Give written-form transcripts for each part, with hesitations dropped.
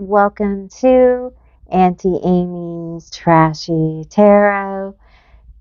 welcome to Auntie Amy's Trashy Tarot.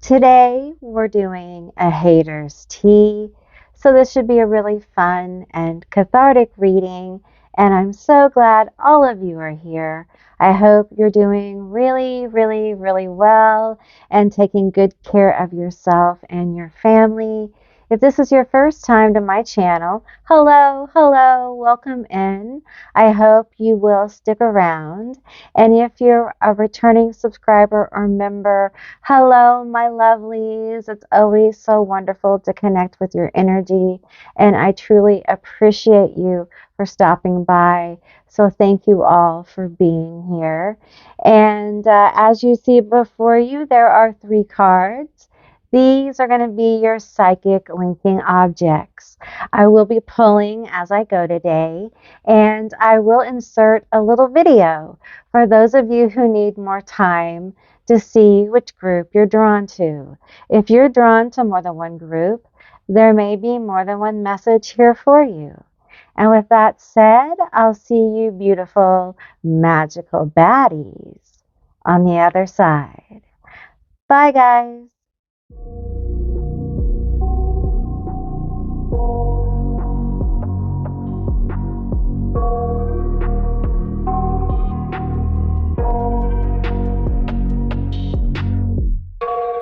Today we're doing a hater's tea, so this should be a really fun and cathartic reading, and I'm so glad all of you are here. I hope you're doing really, really, really well and taking good care of yourself and your family. If this is your first time to my channel, hello, welcome in. I hope you will stick around. And if you're a returning subscriber or member, hello, my lovelies. It's always so wonderful to connect with your energy, and I truly appreciate you for stopping by. So thank you all for being here. And as you see before you, there are 3 cards. These are going to be your psychic linking objects. I will be pulling as I go today, and I will insert a little video for those of you who need more time to see which group you're drawn to. If you're drawn to more than one group, there may be more than one message here for you. And with that said, I'll see you beautiful, magical baddies on the other side. Bye, guys.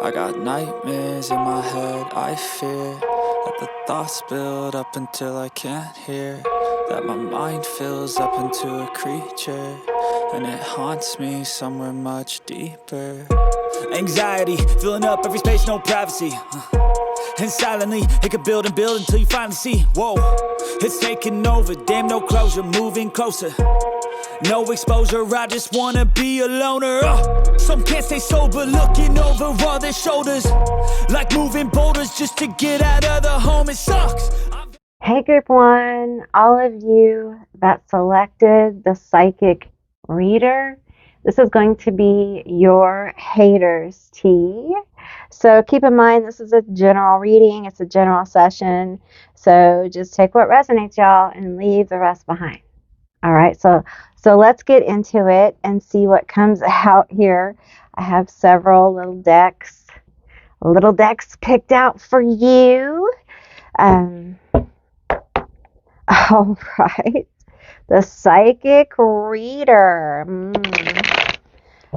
I got nightmares in my head, I fear that the thoughts build up until I can't hear, that my mind fills up into a creature, and it haunts me somewhere much deeper. Anxiety, filling up every space, no privacy. And silently, it could build and build until you finally see, whoa, it's taking over, damn no closure, moving closer. No exposure, I just wanna be a loner. Some can't stay sober, looking over all their shoulders, like moving boulders just to get out of the home. It sucks. Hey group 1, all of you that selected the psychic reader, this is going to be your hater's tea. So keep in mind, this is a general reading, it's a general session, so just take what resonates, y'all, and leave the rest behind. All right, so let's get into it and see what comes out here. I have several little decks picked out for you. All right, the psychic reader.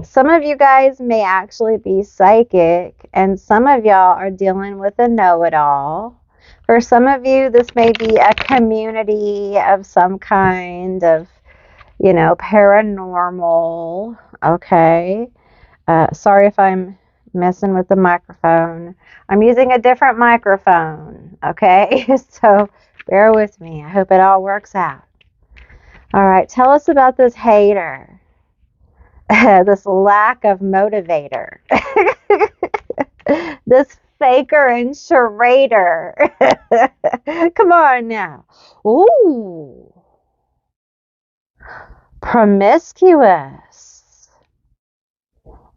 Some of you guys may actually be psychic, and some of y'all are dealing with a know-it-all. For some of you, this may be a community of some kind of, paranormal. Okay. Sorry if I'm messing with the microphone. I'm using a different microphone. Okay. So bear with me. I hope it all works out. All right. Tell us about this hater. This lack of motivator. This faker and charader. Come on now. Ooh. Promiscuous.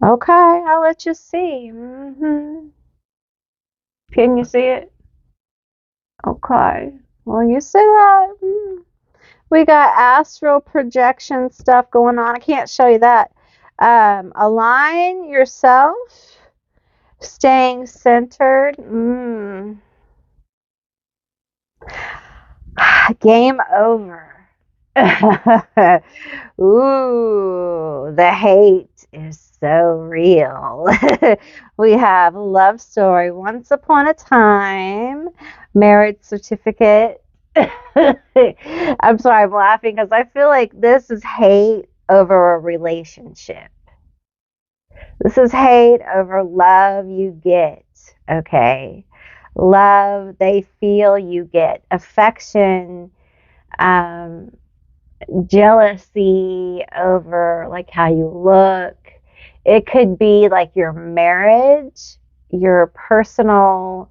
Okay, I'll let you see. Can you see it? Okay. Well, you see that? We got astral projection stuff going on. I can't show you that. Align yourself. Staying centered. Game over. Ooh, the hate is so real. We have love story, once upon a time, marriage certificate. I'm sorry, I'm laughing because I feel like this is hate over a relationship. This is hate over love you get, okay? Love they feel you get. Affection, jealousy over like how you look. It could be like your marriage, your personal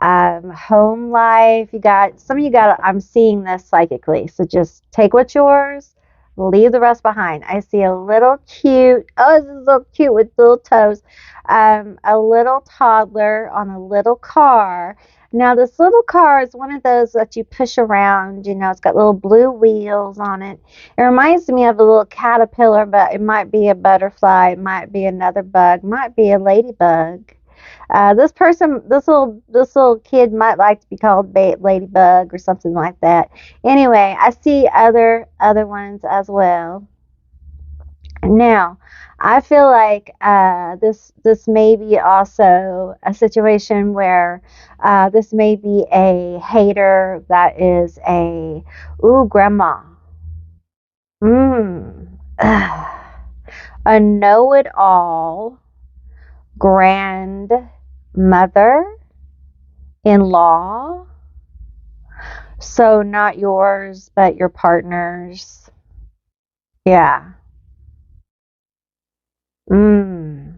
home life. I'm seeing this psychically, so just take what's yours, Leave the rest behind. I see a little cute, oh, this is so cute with little toes, a little toddler on a little car. Now, this little car is one of those that you push around. It's got little blue wheels on it. It reminds me of a little caterpillar, but it might be a butterfly, it might be another bug, might be a ladybug. This little kid might like to be called Ladybug or something like that. Anyway, I see other ones as well. Now, I feel like this may be also a situation where this may be a hater that is a grandma, mm, a know-it-all grandmother in law. So not yours, but your partner's. Yeah. Mm.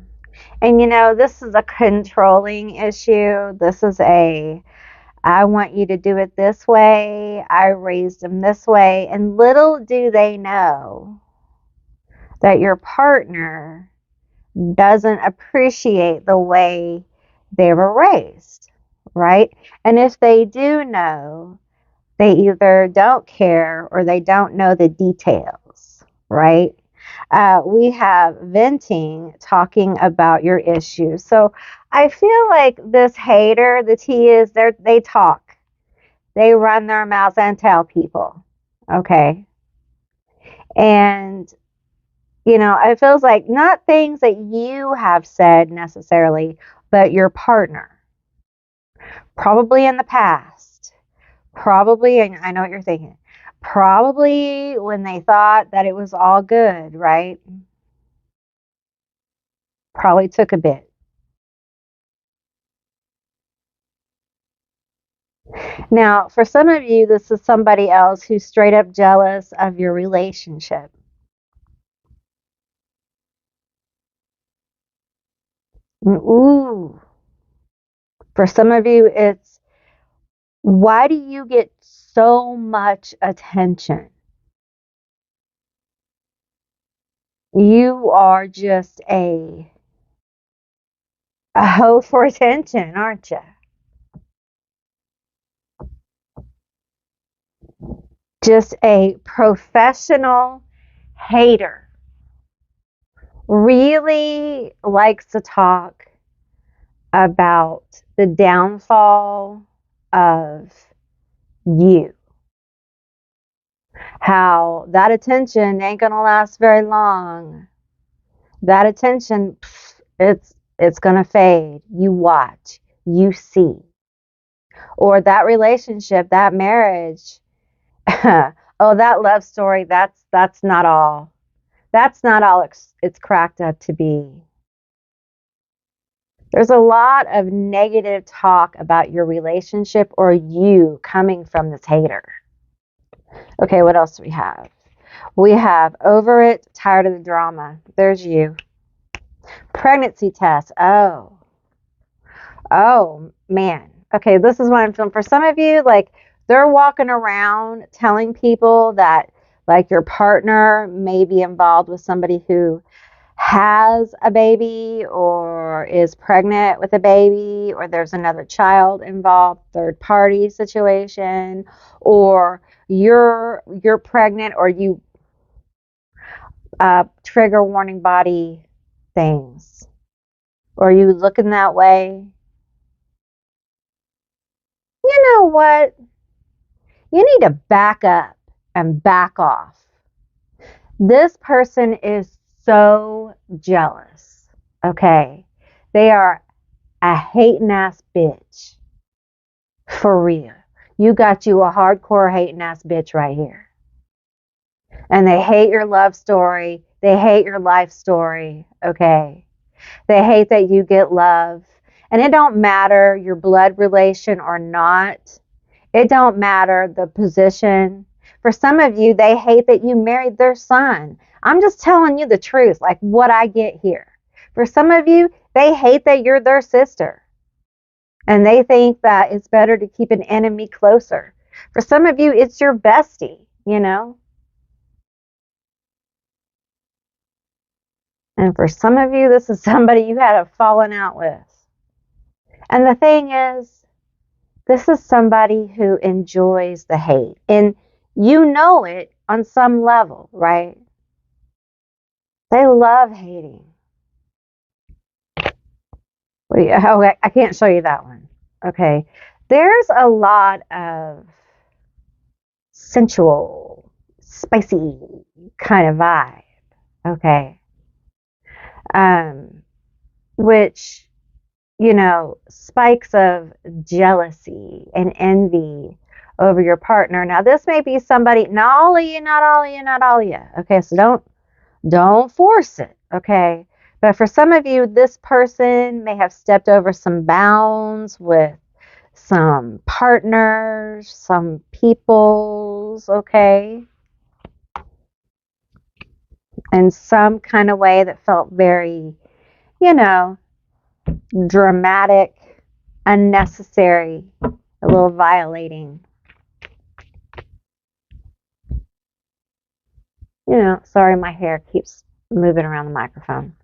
And this is a controlling issue. This is I want you to do it this way. I raised them this way. And little do they know that your partner doesn't appreciate the way they were raised, right? And if they do know, they either don't care or they don't know the details, right? We have venting, talking about your issues. So I feel like this hater, the T is they talk, they run their mouths and tell people, okay? And it feels like not things that you have said necessarily, but your partner, probably in the past. Probably, and I know what you're thinking. Probably when they thought that it was all good, right? Probably took a bit. Now, for some of you, this is somebody else who's straight up jealous of your relationship. Ooh. For some of you, it's why do you get so much attention? You are just a hoe for attention, aren't you? Just a professional hater. Really likes to talk about the downfall of you. How that attention ain't gonna last very long. That attention, it's gonna fade. You watch, you see. Or that relationship, that marriage, oh, that love story, that's not all. That's not all it's cracked up to be. There's a lot of negative talk about your relationship or you coming from this hater. Okay, what else do we have? We have over it, tired of the drama. There's you. Pregnancy test. Oh, man. Okay, this is what I'm feeling. For some of you, like they're walking around telling people that like your partner may be involved with somebody who has a baby or is pregnant with a baby or there's another child involved, third party situation, or you're pregnant or you trigger warning body things, or you looking that way. You know what? You need to back up and back off. This person is so jealous. Okay. They are a hating ass bitch. For real. You got you a hardcore hating ass bitch right here. And they hate your love story. They hate your life story. Okay. They hate that you get love. And it don't matter your blood relation or not. It don't matter the position. For some of you, they hate that you married their son. I'm just telling you the truth, like what I get here. For some of you, they hate that you're their sister. And they think that it's better to keep an enemy closer. For some of you, it's your bestie, And for some of you, this is somebody you had a falling out with. And the thing is, this is somebody who enjoys the hate. And you know it on some level, right? They love hating. Oh, I can't show you that one. Okay. There's a lot of sensual, spicy kind of vibe. Okay. Which, spikes of jealousy and envy over your partner. Now, this may be somebody, not all of you, not all of you, not all of you. Okay, so don't force it. Okay, but for some of you, this person may have stepped over some bounds with some partners, some peoples. Okay, in some kind of way that felt very, dramatic, unnecessary, a little violating. Sorry, my hair keeps moving around the microphone.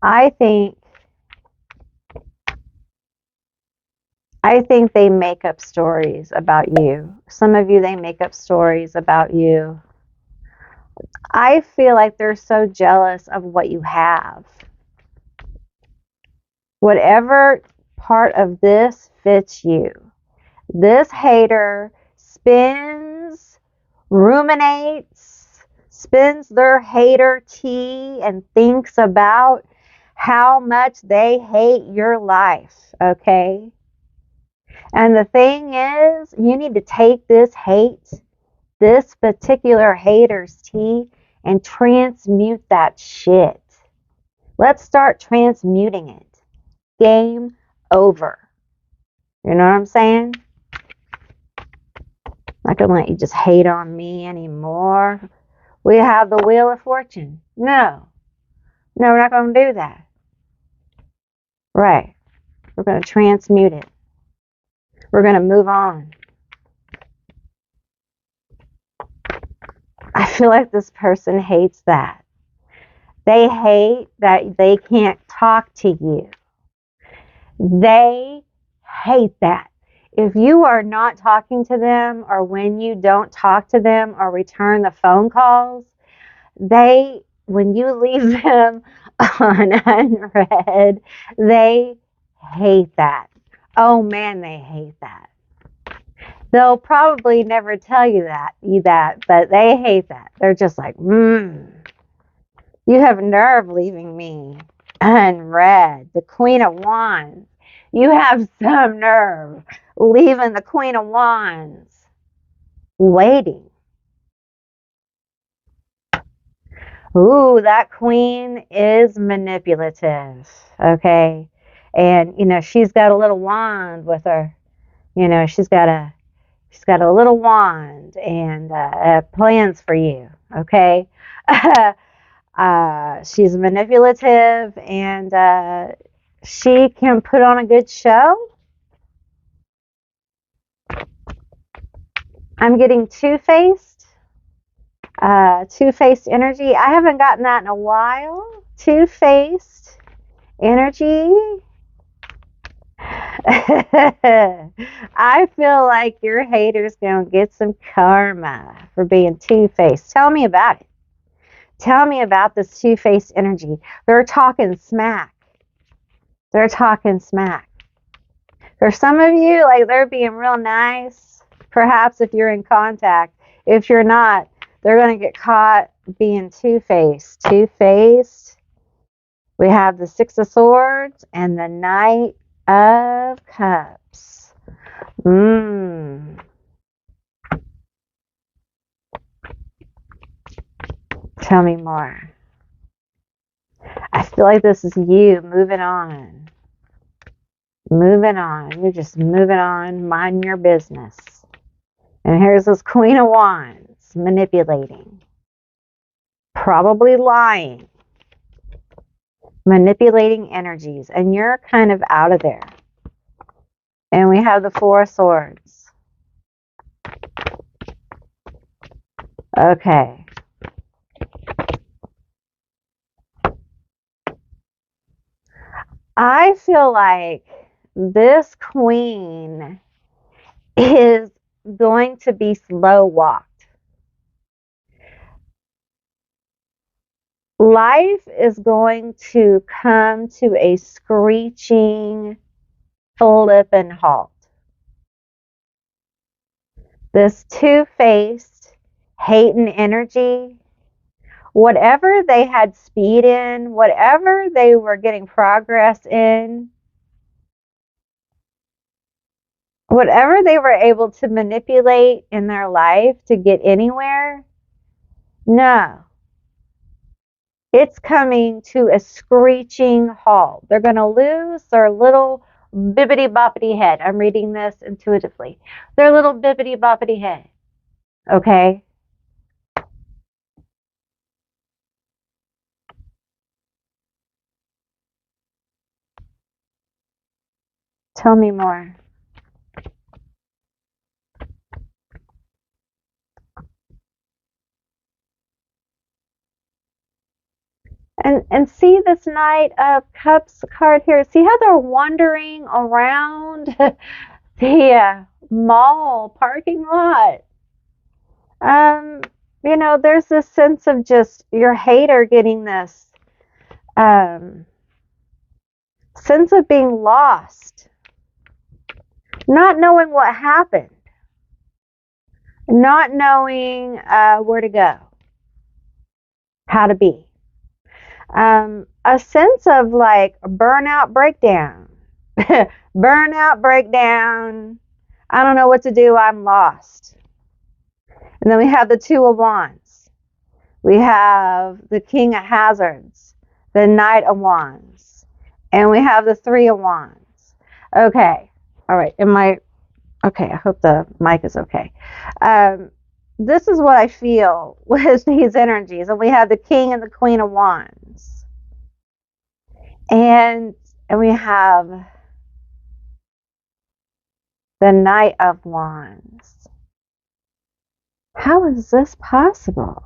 I think they make up stories about you. Some of you, they make up stories about you. I feel like they're so jealous of what you have. Whatever part of this fits you. This hater ruminates, spins their hater tea, and thinks about how much they hate your life, okay? And the thing is, you need to take this hate, this particular hater's tea, and transmute that shit. Let's start transmuting it. Game over. You know what I'm saying? Not gonna let you just hate on me anymore. We have the Wheel of Fortune. No, we're not gonna do that. Right. We're gonna transmute it. We're gonna move on. I feel like this person hates that. They hate that they can't talk to you. They hate that. If you are not talking to them, or when you don't talk to them or return the phone calls, when you leave them on unread, they hate that. Oh man, they hate that. They'll probably never tell you that, but they hate that. They're just like, you have nerve leaving me unread. The Queen of Wands. You have some nerve leaving the Queen of Wands waiting. Ooh, that queen is manipulative, okay? And, she's got a little wand with her. She's got a little wand and plans for you, okay? She's manipulative, and she can put on a good show. I'm getting two-faced energy. I haven't gotten that in a while. Two-faced energy. I feel like your hater's going to get some karma for being two-faced. Tell me about it. Tell me about this two-faced energy. They're talking smack. For some of you, like, they're being real nice. Perhaps if you're in contact. If you're not, they're going to get caught being two-faced. Two-faced. We have the Six of Swords and the Knight of Cups. Tell me more. I feel like this is you moving on. You're just moving on, minding your business. And here's this Queen of Wands manipulating. Probably lying. Manipulating energies. And you're kind of out of there. And we have the Four of Swords. Okay. I feel like this queen is going to be slow walked. Life is going to come to a screeching, flippin' halt. This two-faced, hating energy, whatever they had speed in, whatever they were getting progress in, whatever they were able to manipulate in their life to get anywhere, no. It's coming to a screeching halt. They're going to lose their little bibbity boppity head. I'm reading this intuitively. Their little bibbity boppity head. Okay? Tell me more. And see this Knight of Cups card here. See how they're wandering around the mall parking lot. You know, there's this sense of just your hater getting this sense of being lost, not knowing what happened, not knowing where to go, how to be. A sense of like burnout breakdown. Burnout breakdown. I don't know what to do. I'm lost. And then we have the Two of Wands. We have the King of Hazards, the Knight of Wands, and we have the Three of Wands. Okay. All right. Okay? I hope the mic is okay. This is what I feel with these energies. And we have the King and the Queen of Wands. And we have the Knight of Wands. How is this possible?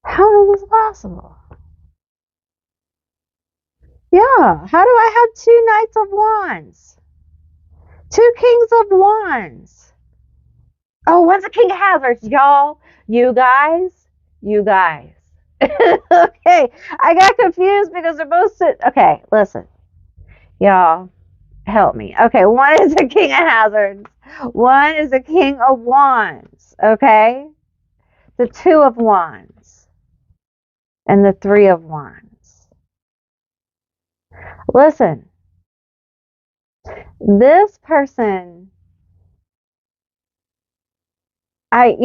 How is this possible? Yeah, how do I have two Knights of Wands? Two Kings of Wands. Oh, one's a King of Hazards, y'all. You guys. Okay, I got confused because they're both okay, listen. Y'all, help me. Okay, one is a King of Hazards. One is a King of Wands. Okay? The Two of Wands. And the Three of Wands. Listen. This person, I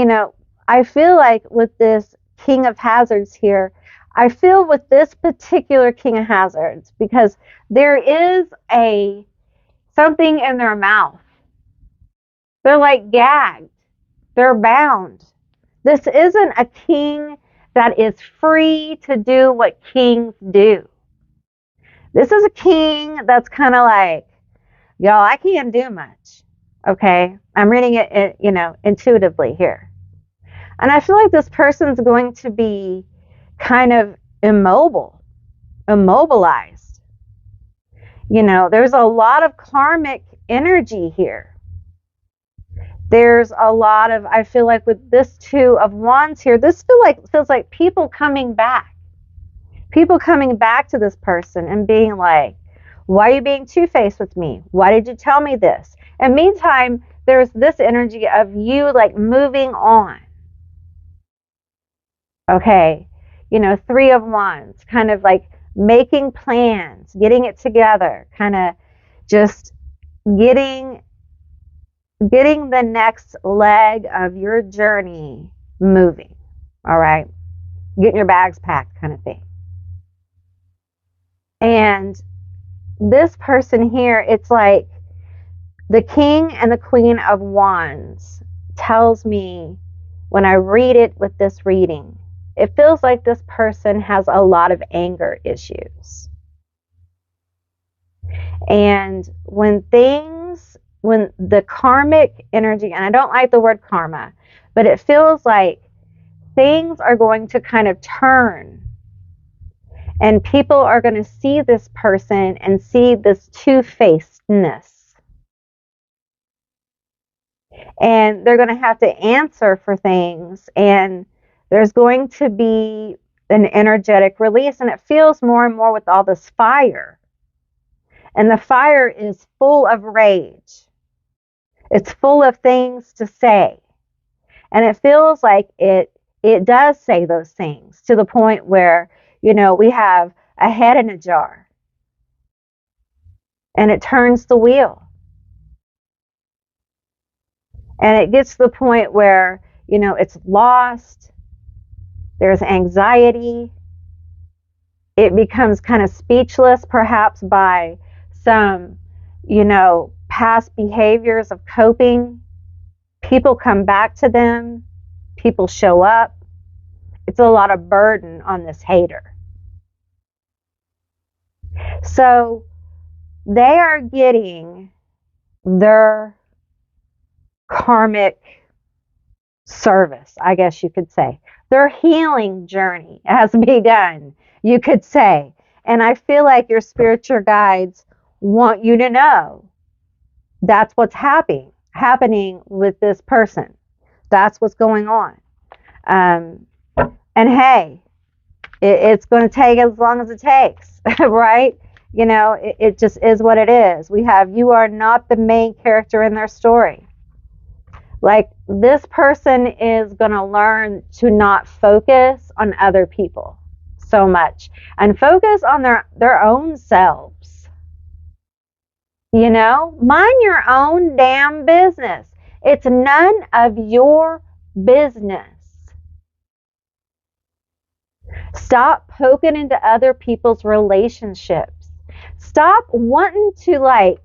feel like with this King of Hazards here, I feel with this particular King of Hazards because there is something in their mouth. They're like gagged. They're bound. This isn't a king that is free to do what kings do. This is a king that's kind of like, y'all, I can't do much. Okay? I'm reading it, intuitively here. And I feel like this person's going to be kind of immobilized. There's a lot of karmic energy here. There's a lot of, I feel like with this Two of Wands here, this feels like people coming back. People coming back to this person and being like, why are you being two-faced with me? Why did you tell me this? And meantime, there's this energy of you like moving on. Okay, Three of Wands, kind of like making plans, getting it together, kind of just getting the next leg of your journey moving. All right, getting your bags packed, kind of thing. And this person here, it's like the King and the Queen of Wands tells me when I read it with this reading, it feels like this person has a lot of anger issues. And when the karmic energy, and I don't like the word karma, but it feels like things are going to kind of turn And people are going to see this person and see this two-facedness. And they're going to have to answer for things. And there's going to be an energetic release. And it feels more and more with all this fire. And the fire is full of rage. It's full of things to say. And it feels like it does say those things to the point where, we have a head in a jar. And it turns the wheel. And it gets to the point where, it's lost. There's anxiety. It becomes kind of speechless, perhaps by some, past behaviors of coping. People come back to them. People show up. It's a lot of burden on this hater. So they are getting their karmic service, I guess you could say. Their healing journey has begun, you could say. And I feel like your spiritual guides want you to know that's what's happening with this person. That's what's going on. And hey, it's going to take as long as it takes, right? It just is what it is. You are not the main character in their story. Like, this person is going to learn to not focus on other people so much and focus on their own selves. Mind your own damn business. It's none of your business. Stop poking into other people's relationships. Stop wanting to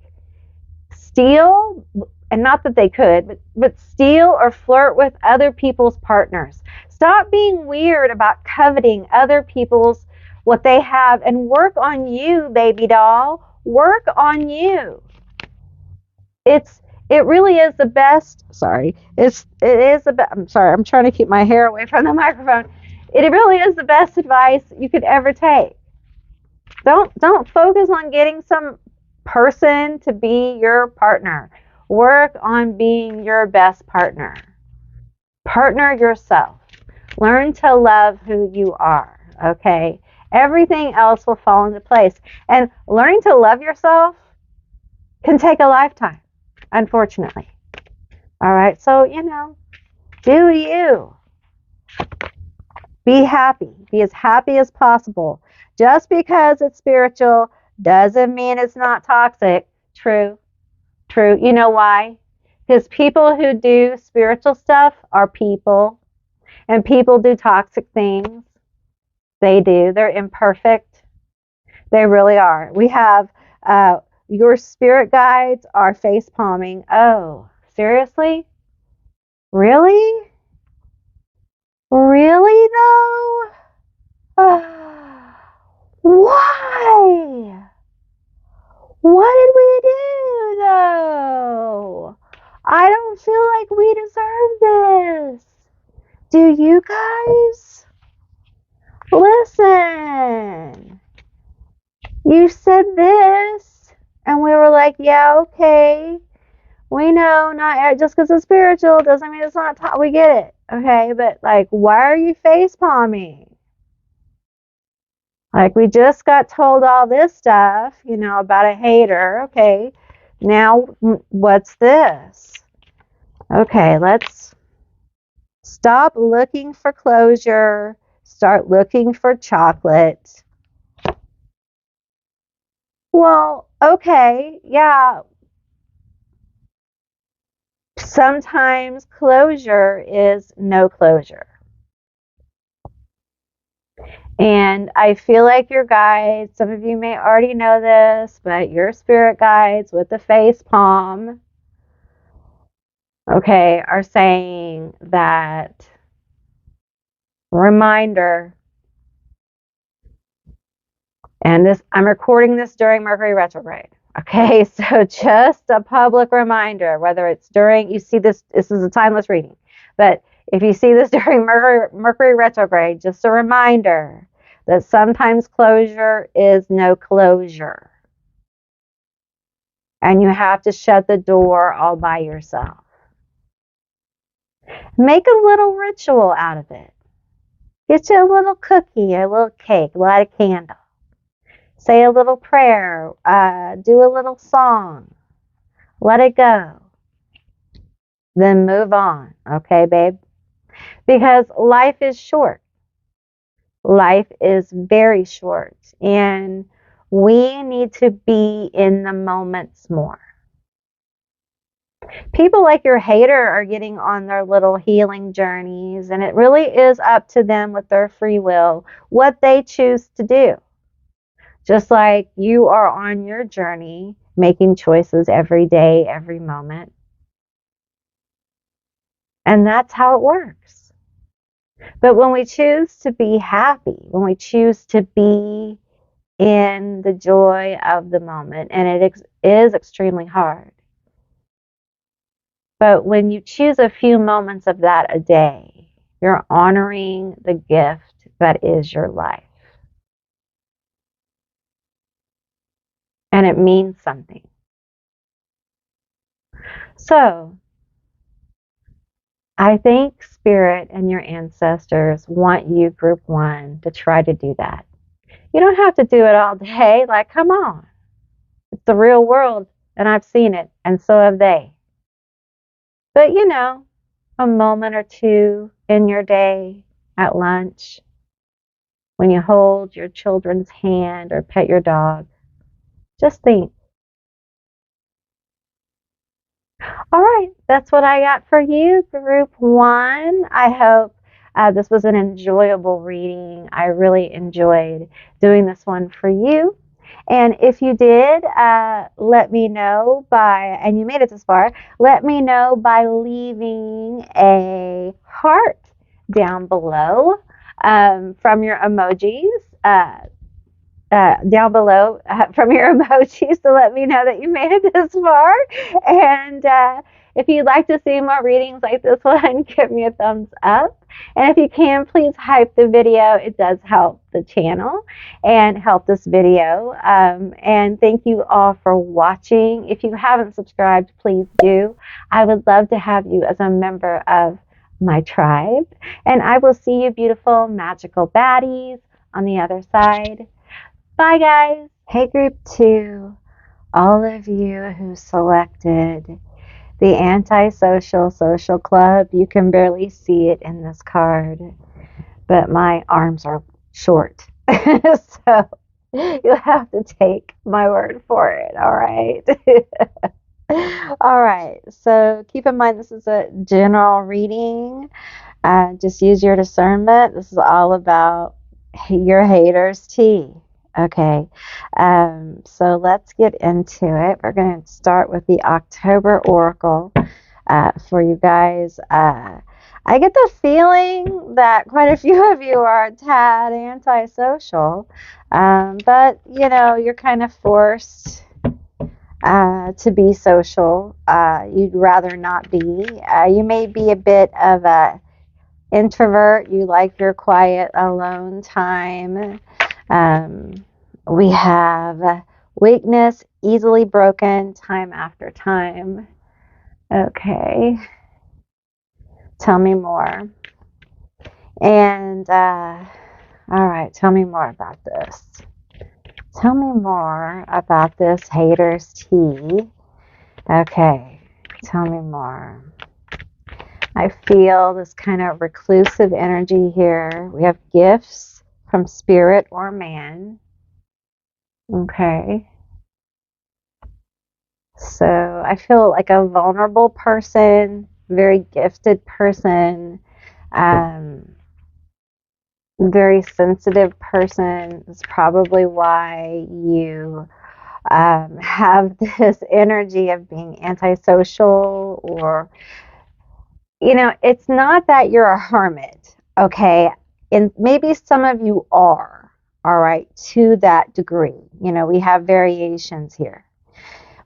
steal, and not that they could, but steal or flirt with other people's partners. Stop being weird about coveting other people's what they have, and work on you, baby doll. Work on you. It really is the best. Sorry. It is the best. I'm sorry. I'm trying to keep my hair away from the microphone. It really is the best advice you could ever take. Don't focus on getting some person to be your partner. Work on being your best partner. Partner yourself. Learn to love who you are, okay? Everything else will fall into place. And learning to love yourself can take a lifetime, unfortunately. All right, so, do you. Be happy. Be as happy as possible. Just because it's spiritual doesn't mean it's not toxic. True. You know why? Because people who do spiritual stuff are people. And people do toxic things. They do. They're imperfect. They really are. We have your spirit guides are face palming. Oh, seriously? Really? Really though? Why? What did we do though? I don't feel like we deserve this. Do you guys? Listen. You said this, and we were like, yeah, okay. We know not just because it's spiritual doesn't mean it's not taught. We get it, okay? But why are you face palming? We just got told all this stuff, about a hater. Okay, now what's this? Okay, let's stop looking for closure. Start looking for chocolate. Well, okay, yeah. Sometimes closure is no closure. And I feel like your guides, some of you may already know this, but your spirit guides with the face palm, okay, are saying that reminder. And this, I'm recording this during Mercury retrograde. Okay, so just a public reminder, whether it's during, you see this is a timeless reading, but if you see this during Mercury retrograde, just a reminder that sometimes closure is no closure. And you have to shut the door all by yourself. Make a little ritual out of it. Get you a little cookie, a little cake, light a candle. Say a little prayer, do a little song. Let it go. Then move on, okay, babe? Because life is short. Life is very short. And we need to be in the moments more. People like your hater are getting on their little healing journeys, and it really is up to them with their free will what they choose to do. Just like you are on your journey, making choices every day, every moment. And that's how it works. But when we choose to be happy, when we choose to be in the joy of the moment, and it is extremely hard. But when you choose a few moments of that a day, you're honoring the gift that is your life. And it means something. So, I think Spirit and your ancestors want you, Group 1, to try to do that. You don't have to do it all day. Like, come on. It's the real world, and I've seen it, and so have they. But, a moment or two in your day at lunch, when you hold your children's hand or pet your dog, just think. All right, that's what I got for you, Group 1. I hope this was an enjoyable reading. I really enjoyed doing this one for you. And if you did, let me know and you made it this far, let me know by leaving a heart down below from your emojis. Down below from your emojis to let me know that you made it this far. And if you'd like to see more readings like this one, give me a thumbs up. And if you can, please hype the video. It does help the channel and help this video. And thank you all for watching. If you haven't subscribed, please do. I would love to have you as a member of my tribe. And I will see you beautiful, magical baddies on the other side. Bye, guys. Hey, Group 2, all of you who selected the Antisocial Social Club. You can barely see it in this card, but my arms are short. So you'll have to take my word for it, all right? All right, so keep in mind this is a general reading. Just use your discernment. This is all about your haters' tea. Okay, so let's get into it. We're going to start with the October Oracle for you guys. I get the feeling that quite a few of you are a tad antisocial, but you're kind of forced to be social. You'd rather not be. You may be a bit of a introvert. You like your quiet, alone time. We have weakness, easily broken, time after time. Okay. Tell me more. And, all right, tell me more about this. Tell me more about this hater's tea. Okay, tell me more. I feel this kind of reclusive energy here. We have gifts from spirit or man. Okay. So I feel like a vulnerable person, very gifted person, very sensitive person. It's probably why you have this energy of being antisocial, or, it's not that you're a hermit, okay? And maybe some of you are, all right, to that degree. We have variations here.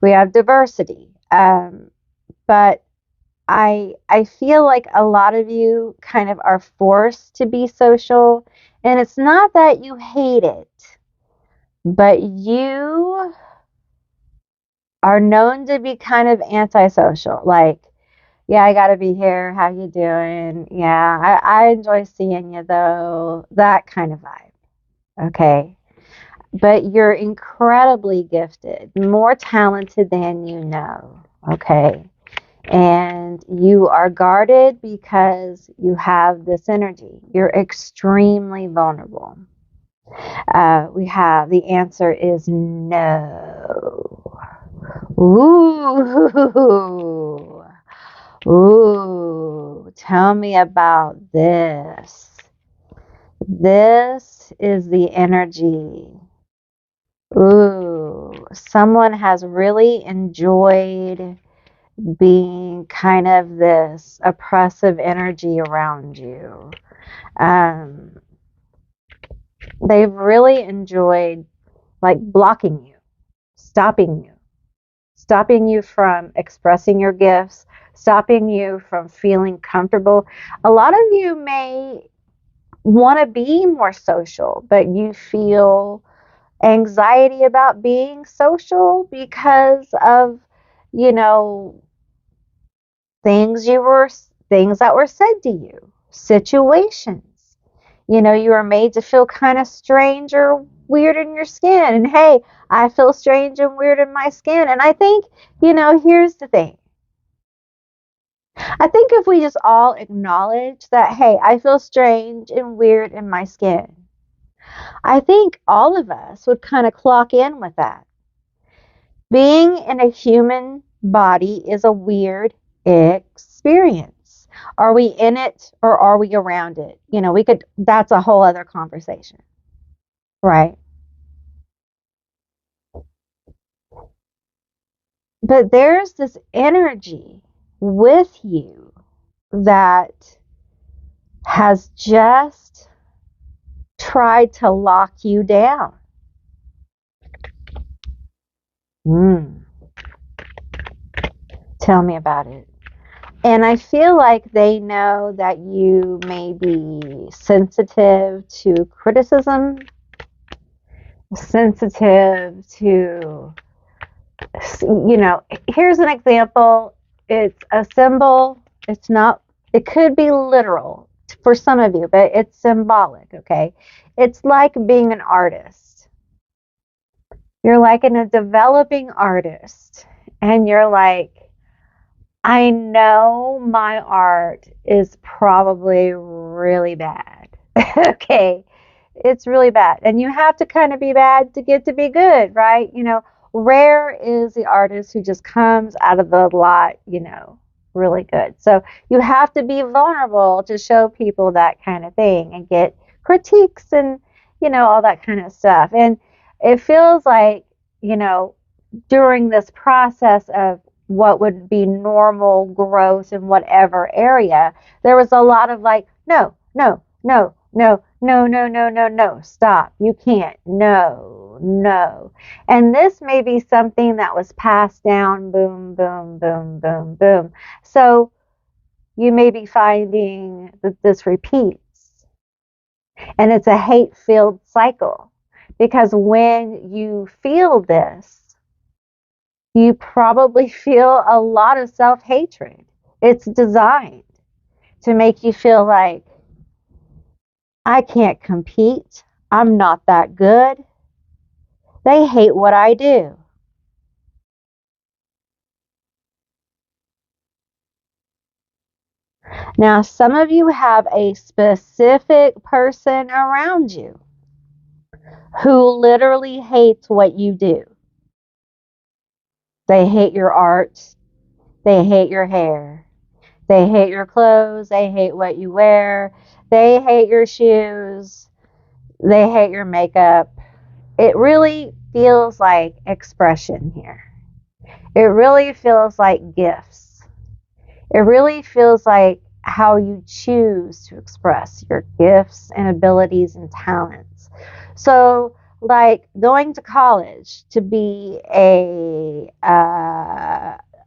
We have diversity. But I feel like a lot of you kind of are forced to be social, and it's not that you hate it, but you are known to be kind of antisocial. Like, yeah, I gotta be here. How you doing? Yeah, I enjoy seeing you though. That kind of vibe. Okay. But you're incredibly gifted, more talented than you know. Okay. And you are guarded because you have this energy. You're extremely vulnerable. We have the answer is no. Ooh. Ooh. Tell me about this. This is the energy. Ooh. Someone has really enjoyed being kind of this oppressive energy around you. Um, they've really enjoyed like blocking you, stopping you, stopping you from expressing your gifts, stopping you from feeling comfortable. A lot of you may want to be more social, but you feel anxiety about being social because of, you know, things that were said to you, situations. You know, you were made to feel kind of strange or weird in your skin. And hey, I feel strange and weird in my skin. And I think, here's the thing. I think if we just all acknowledge that, hey, I feel strange and weird in my skin, I think all of us would kind of clock in with that. Being in a human body is a weird experience. Are we in it or are we around it? That's a whole other conversation, right? But there's this energy with you that has just tried to lock you down. Mm, tell me about it. And I feel like they know that you may be sensitive to criticism, sensitive to, here's an example. It's a symbol. It's not, it could be literal for some of you, but it's symbolic, okay? It's like being an artist. You're like a developing artist, and you're like, I know my art is probably really bad. Okay. It's really bad. And you have to kind of be bad to get to be good, right? Rare is the artist who just comes out of the lot, really good. So you have to be vulnerable to show people that kind of thing and get critiques and, all that kind of stuff. And it feels like, you know, during this process of what would be normal growth in whatever area, there was a lot of like, no, no, no, no, no, no, no, no, no, stop. You can't. No, no. And this may be something that was passed down, boom, boom, boom, boom, boom. So you may be finding that this repeats. And it's a hate filled cycle because when you feel this, you probably feel a lot of self-hatred. It's designed to make you feel like, I can't compete. I'm not that good. They hate what I do. Now, some of you have a specific person around you who literally hates what you do. They hate your art. They hate your hair. They hate your clothes. They hate what you wear. They hate your shoes. They hate your makeup. It really feels like expression here. It really feels like gifts. It really feels like how you choose to express your gifts and abilities and talents. So, like going to college to be a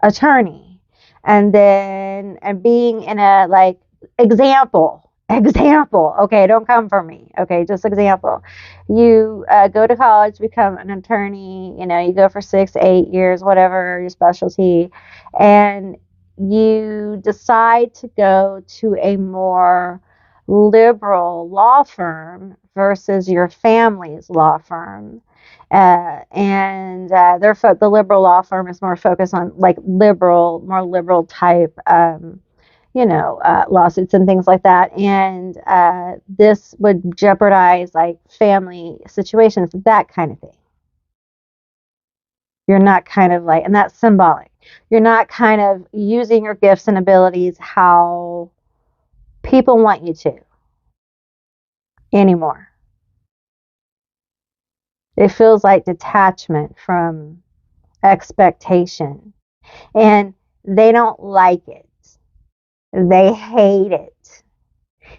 attorney, And then and being in a like example, okay, don't come for me, okay, just example. You go to college, become an attorney, you go for 6 8 years, whatever your specialty, and you decide to go to a more liberal law firm versus your family's law firm. And the liberal law firm is more focused on like more liberal type, lawsuits and things like that. And this would jeopardize like family situations, that kind of thing. You're not kind of like, and that's symbolic. You're not kind of using your gifts and abilities how people want you to anymore. It feels like detachment from expectation. And they don't like it. They hate it.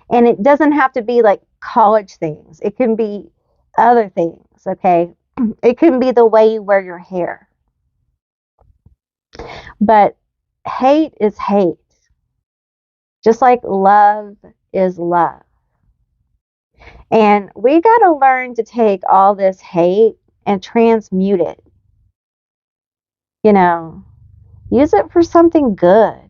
And it doesn't have to be like college things, it can be other things, okay? It can be the way you wear your hair. But hate is hate, just like love is love. And we got to learn to take all this hate and transmute it, you know, use it for something good.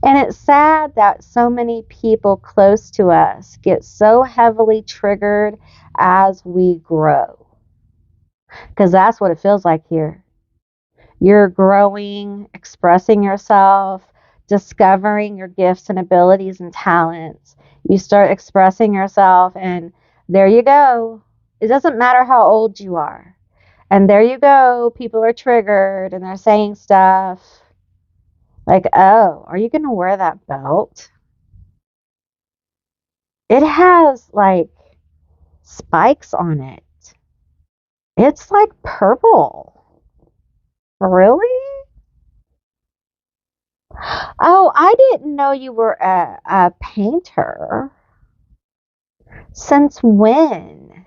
And it's sad that so many people close to us get so heavily triggered as we grow. Because that's what it feels like here. You're growing, expressing yourself, discovering your gifts and abilities and talents. You start expressing yourself, and there you go. It doesn't matter how old you are. And there you go. People are triggered and they're saying stuff like, oh, are you going to wear that belt? It has like spikes on it. It's like purple. Really? Oh, I didn't know you were a painter. Since when?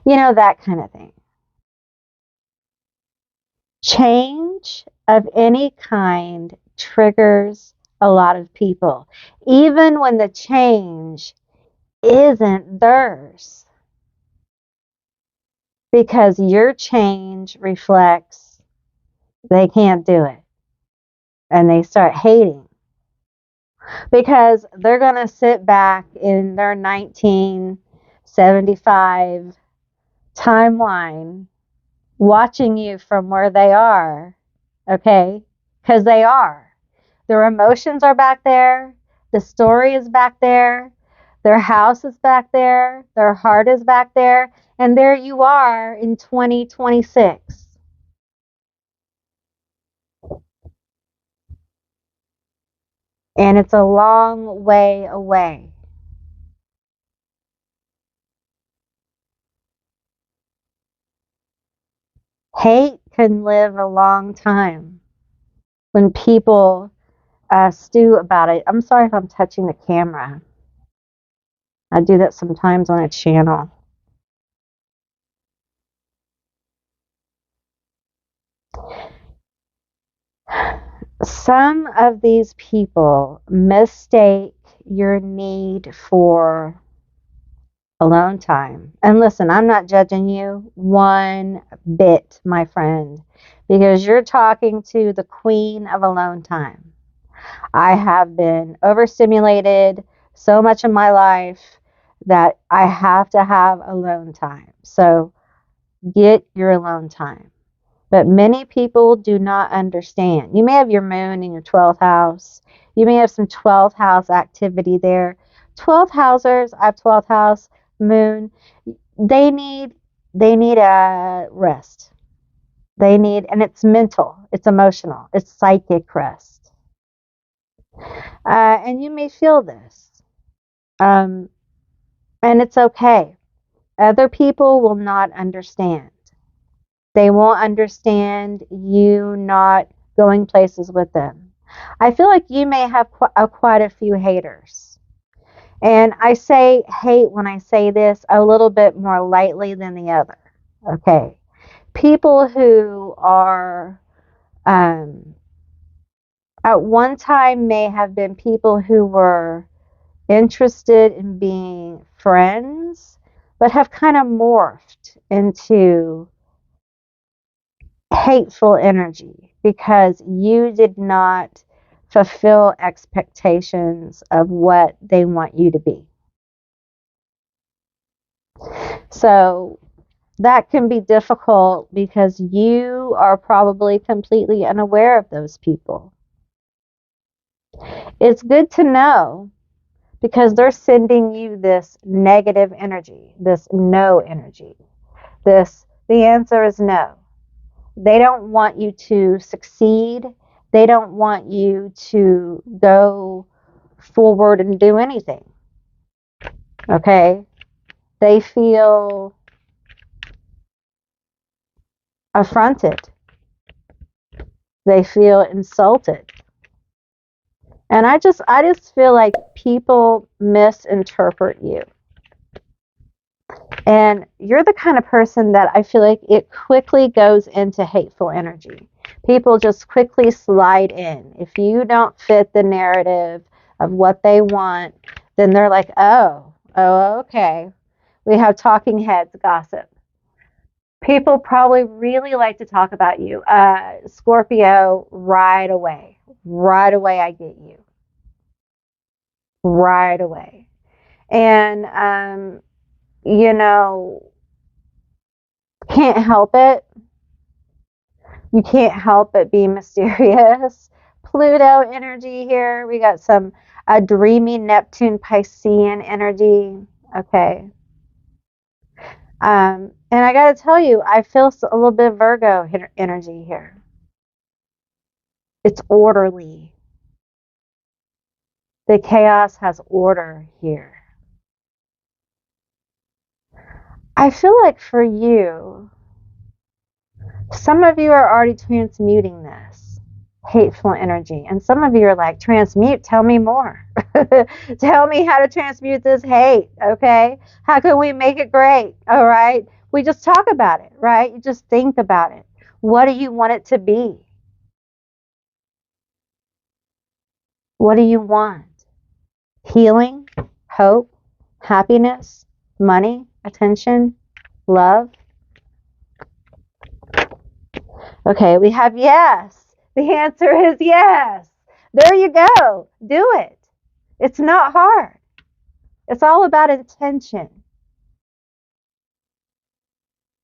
That kind of thing. Change of any kind triggers a lot of people, even when the change isn't theirs. Because your change reflects they can't do it. And they start hating. Because they're going to sit back in their 1975 timeline watching you from where they are, okay? Because they are. Their emotions are back there. The story is back there. Their house is back there. Their heart is back there. And there you are in 2026. And it's a long way away. Hate can live a long time when people stew about it. I'm sorry if I'm touching the camera. I do that sometimes on a channel. Some of these people mistake your need for alone time. And listen, I'm not judging you one bit, my friend, because you're talking to the queen of alone time. I have been overstimulated so much in my life that I have to have alone time. So get your alone time. But many people do not understand. You may have your moon in your 12th house. You may have some 12th house activity there. 12th housers, I have 12th house moon. They need a rest. And it's mental, it's emotional, it's psychic rest. And you may feel this. Um, and it's okay. Other people will not understand. They won't understand you not going places with them. I feel like you may have quite a few haters. And I say hate when I say this a little bit more lightly than the other. Okay. People who are um, at one time may have been people who were interested in being friends, but have kind of morphed into hateful energy because you did not fulfill expectations of what they want you to be. So that can be difficult because you are probably completely unaware of those people. It's good to know because they're sending you this negative energy, this no energy. The answer is no. They don't want you to succeed. They don't want you to go forward and do anything. Okay? They feel affronted. They feel insulted. And I just feel like people misinterpret you. And you're the kind of person that I feel like it quickly goes into hateful energy. People just quickly slide in. If you don't fit the narrative of what they want, then they're like, oh, okay. We have talking heads gossip. People probably really like to talk about you. Scorpio, right away. Right away, I get you. Right away. And, you know, can't help it. You can't help but be mysterious. Pluto energy here. We got some dreamy Neptune Piscean energy. Okay. And I got to tell you, I feel a little bit of Virgo energy here. It's orderly. The chaos has order here. I feel like for you, some of you are already transmuting this hateful energy. And some of you are like, transmute, tell me more. Tell me how to transmute this hate, okay? How can we make it great, all right? We just talk about it, right? You just think about it. What do you want it to be? What do you want? Healing, hope, happiness, money, attention, love? Okay, we have yes. The answer is yes. There you go. Do it. It's not hard. It's all about intention.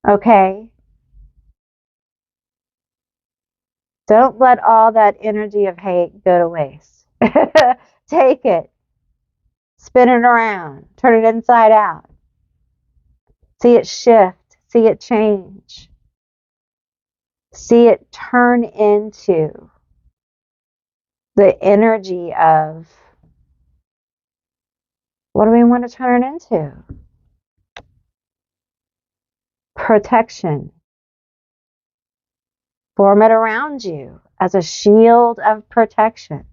Okay? Don't let all that energy of hate go to waste. Take it. Spin it around. Turn it inside out. See it shift. See it change. See it turn into the energy of what do we want to turn it into? Protection. Form it around you as a shield of protection,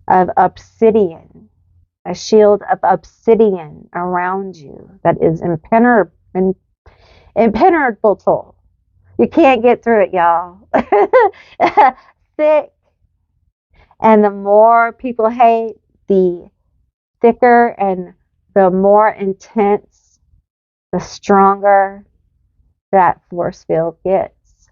of obsidian, a shield of obsidian around you that is impenetrable. You can't get through it, y'all. Thick. And the more people hate, the thicker and the more intense, the stronger that force field gets.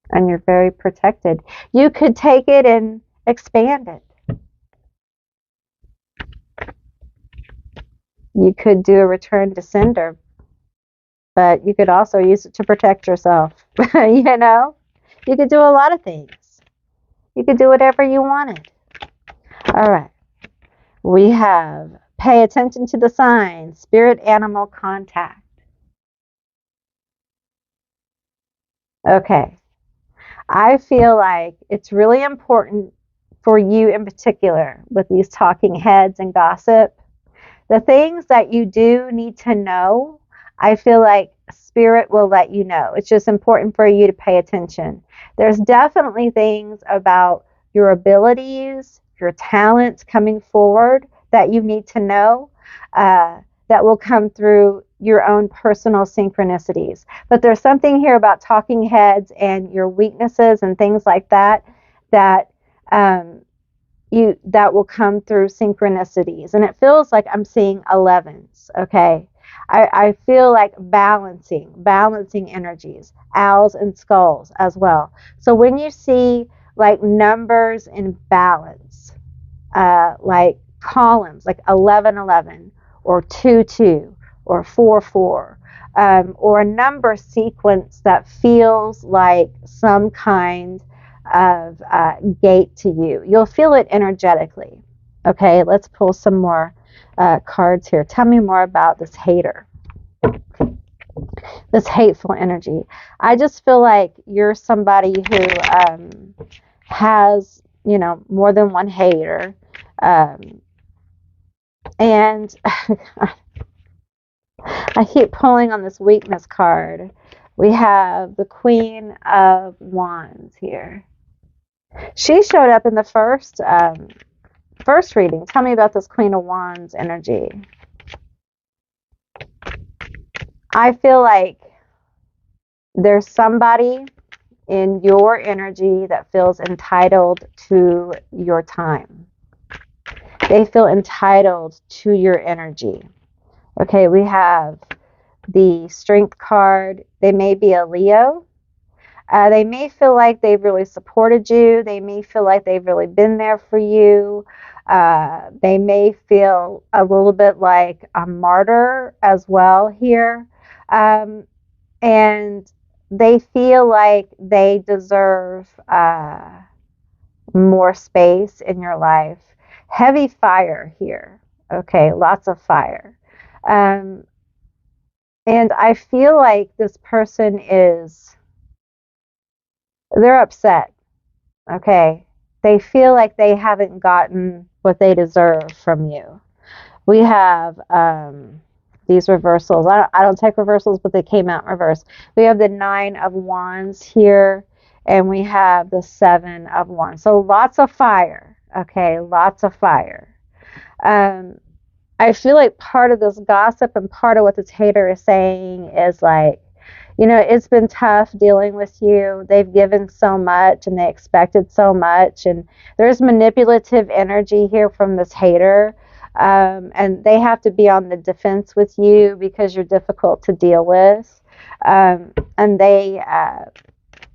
And you're very protected. You could take it and expand it. You could do a return to sender, but you could also use it to protect yourself. You know, you could do a lot of things. You could do whatever you wanted. All right. We have pay attention to the signs, spirit animal contact. Okay. I feel like it's really important for you in particular with these talking heads and gossip. The things that you do need to know, I feel like spirit will let you know. It's just important for you to pay attention. There's definitely things about your abilities, your talents coming forward that you need to know. that will come through your own personal synchronicities. But there's something here about talking heads and your weaknesses and things like that that um, that will come through synchronicities. And it feels like I'm seeing 11s. Okay. I feel like balancing energies, owls and skulls as well. So when you see like numbers in balance, like columns, like 1111 or 22 or 44, or a number sequence that feels like some kind of gate to you. You'll feel it energetically. Okay, let's pull some more cards here. Tell me more about this hater, this hateful energy. I just feel like you're somebody who has, more than one hater. And I keep pulling on this weakness card. We have the Queen of Wands here. She showed up in the first reading. Tell me about this Queen of Wands energy. I feel like there's somebody in your energy that feels entitled to your time. They feel entitled to your energy. Okay, we have the Strength card. They may be a Leo. They may feel like they've really supported you. They may feel like they've really been there for you. They may feel a little bit like a martyr as well here. And they feel like they deserve more space in your life. Heavy fire here. Okay, lots of fire. And I feel like this person they're upset. Okay. They feel like they haven't gotten what they deserve from you. We have these reversals. I don't take reversals, but they came out in reverse. We have the 9 of Wands here, and we have the 7 of Wands. So lots of fire. Okay, lots of fire. I feel like part of this gossip and part of what this hater is saying is like, it's been tough dealing with you. They've given so much and they expected so much. And there's manipulative energy here from this hater. And they have to be on the defense with you because you're difficult to deal with. And they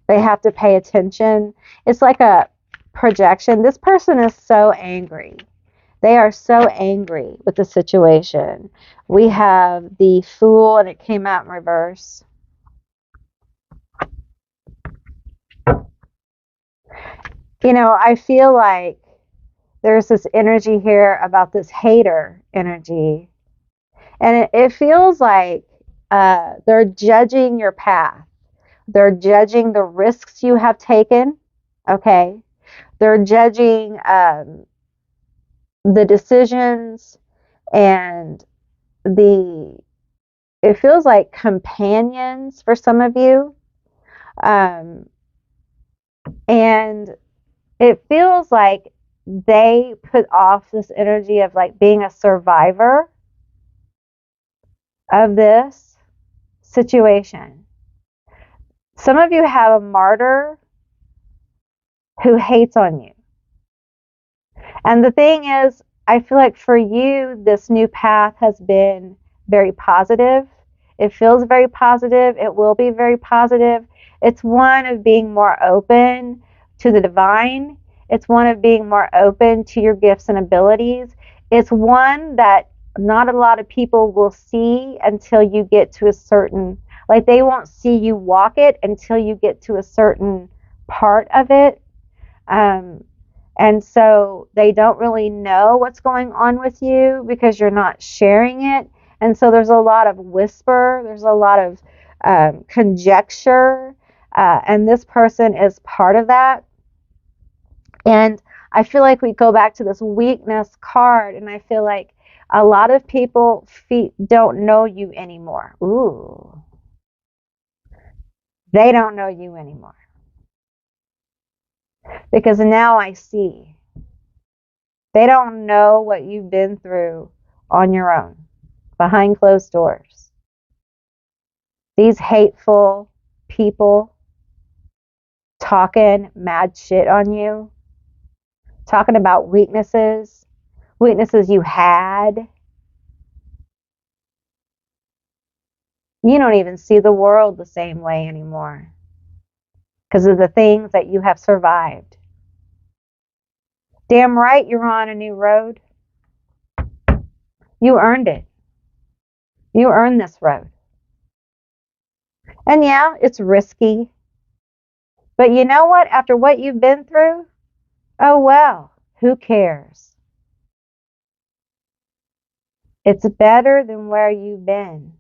have to pay attention. It's like a projection. This person is so angry. They are so angry with the situation. We have the Fool, and it came out in reverse. I feel like there's this energy here about this hater energy. And it feels like they're judging your path. They're judging the risks you have taken. Okay. They're judging the decisions and it feels like companions for some of you. And it feels like they put off this energy of like being a survivor of this situation. Some of you have a martyr who hates on you. And the thing is, I feel like for you, this new path has been very positive. It feels very positive. It will be very positive. It's one of being more open to the divine. It's one of being more open to your gifts and abilities. It's one that not a lot of people will see until you get to a certain, like they won't see you walk it until you get to a certain part of it. And so they don't really know what's going on with you because you're not sharing it. And so there's a lot of whisper, there's a lot of conjecture, and this person is part of that. And I feel like we go back to this weakness card, and I feel like a lot of people don't know you anymore. Ooh. They don't know you anymore. Because now I see. They don't know what you've been through on your own, behind closed doors. These hateful people talking mad shit on you, talking about weaknesses you had. You don't even see the world the same way anymore because of the things that you have survived. Damn right you're on a new road. You earned it. You earned this road. And yeah, it's risky. But you know what? After what you've been through, oh well, who cares? It's better than where you've been.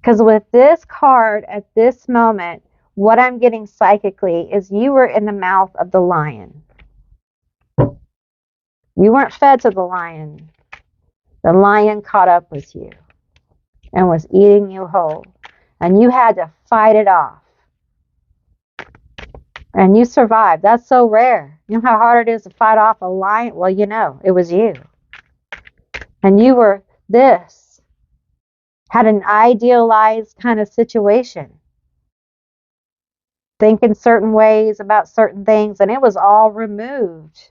Because with this card at this moment, what I'm getting psychically is you were in the mouth of the lion. You weren't fed to the lion. The lion caught up with you and was eating you whole. And you had to fight it off. And you survived. That's so rare. You know how hard it is to fight off a lion? Well, you know, it was you. And you were this. Had an idealized kind of situation. Thinking certain ways about certain things, and it was all removed.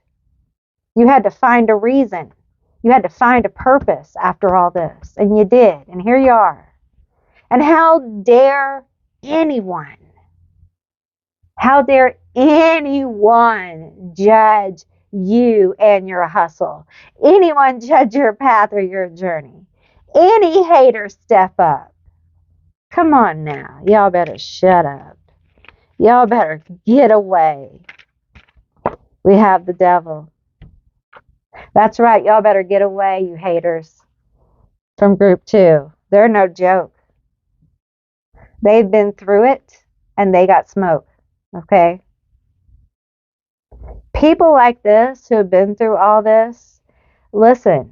You had to find a reason. You had to find a purpose after all this. And you did. And here you are. And how dare anyone judge you and your hustle? Anyone judge your path or your journey? Any hater step up? Come on now. Y'all better shut up. Y'all better get away. We have the devil. That's right. Y'all better get away, you haters from group 2. They're no joke. They've been through it and they got smoke. Okay? People like this who have been through all this, listen,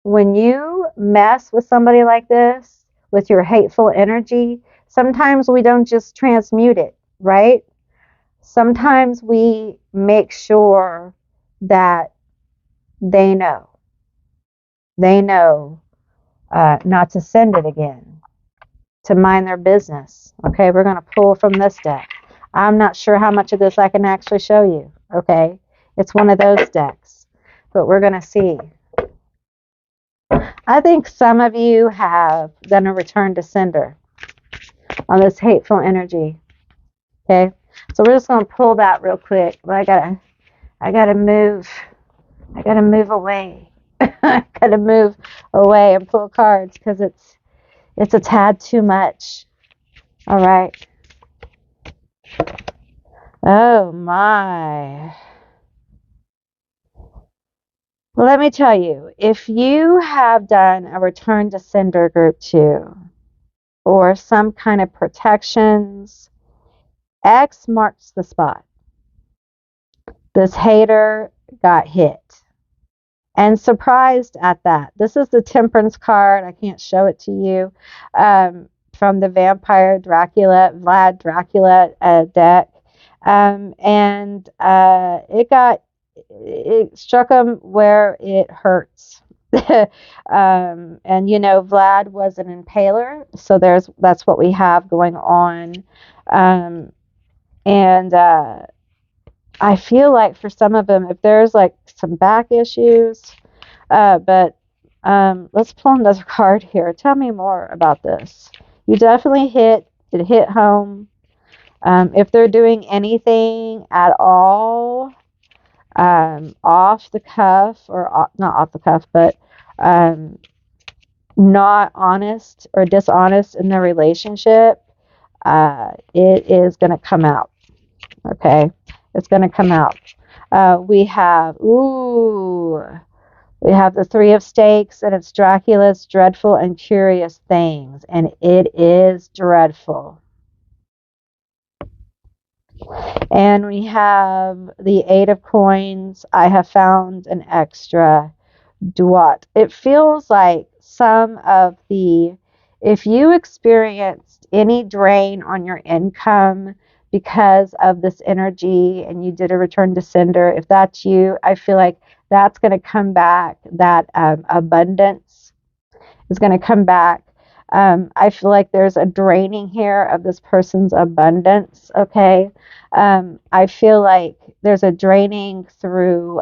when you mess with somebody like this, with your hateful energy, sometimes we don't just transmute it, right? Sometimes we make sure that they know. They know not to send it again, to mind their business. Okay, we're going to pull from this deck. I'm not sure how much of this I can actually show you. Okay, it's one of those decks, but we're going to see. I think some of you have done a return to sender on this hateful energy. Okay, so we're just going to pull that real quick. But I gotta move. I gotta move away. I gotta move away and pull cards because it's a tad too much. All right. Oh my. Well, let me tell you, if you have done a return to sender group 2 or some kind of protections, X marks the spot. This hater got hit. And surprised at that. This is the Temperance card. I can't show it to you. From the Vampire Dracula, Vlad Dracula deck. And it struck him where it hurts. And you know, Vlad was an impaler, so that's what we have going on. And I feel like for some of them, if there's like some back issues, but let's pull another card here. Tell me more about this. You definitely hit home. If they're doing anything at all off the cuff, or not off the cuff, but not honest or dishonest in their relationship, it is going to come out. Okay, it's going to come out. We have the 3 of Stakes, and it's Dracula's dreadful and curious things, and it is dreadful. And we have the 8 of Coins. I have found an extra Duat. It feels like if you experienced any drain on your income because of this energy and you did a return to sender, if that's you, I feel like that's going to come back, that abundance is going to come back. I feel like there's a draining here of this person's abundance. Okay. I feel like there's a draining through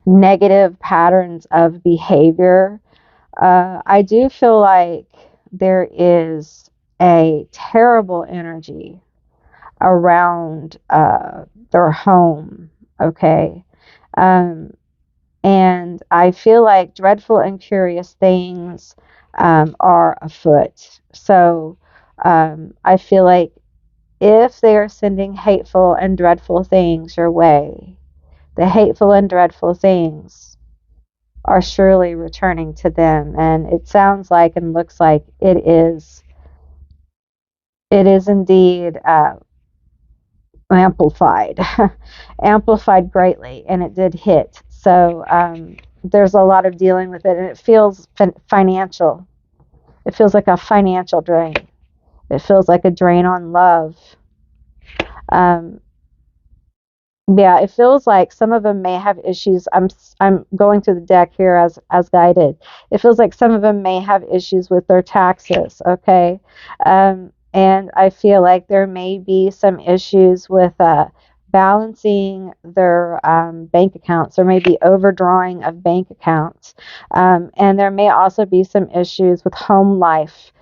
negative patterns of behavior. I do feel like there is a terrible energy around their home. Okay. Um, and I feel like dreadful and curious things are afoot. So I feel like if they are sending hateful and dreadful things your way, the hateful and dreadful things are surely returning to them. And it sounds like and looks like it is indeed amplified, amplified greatly, and it did hit. So there's a lot of dealing with it, and it feels financial. It feels like a financial drain. It feels like a drain on love. Um, yeah, it feels like some of them may have issues. I'm going through the deck here as guided. It feels like some of them may have issues with their taxes. Okay, and I feel like there may be some issues with balancing their bank accounts. There may be overdrawing of bank accounts, and there may also be some issues with home life.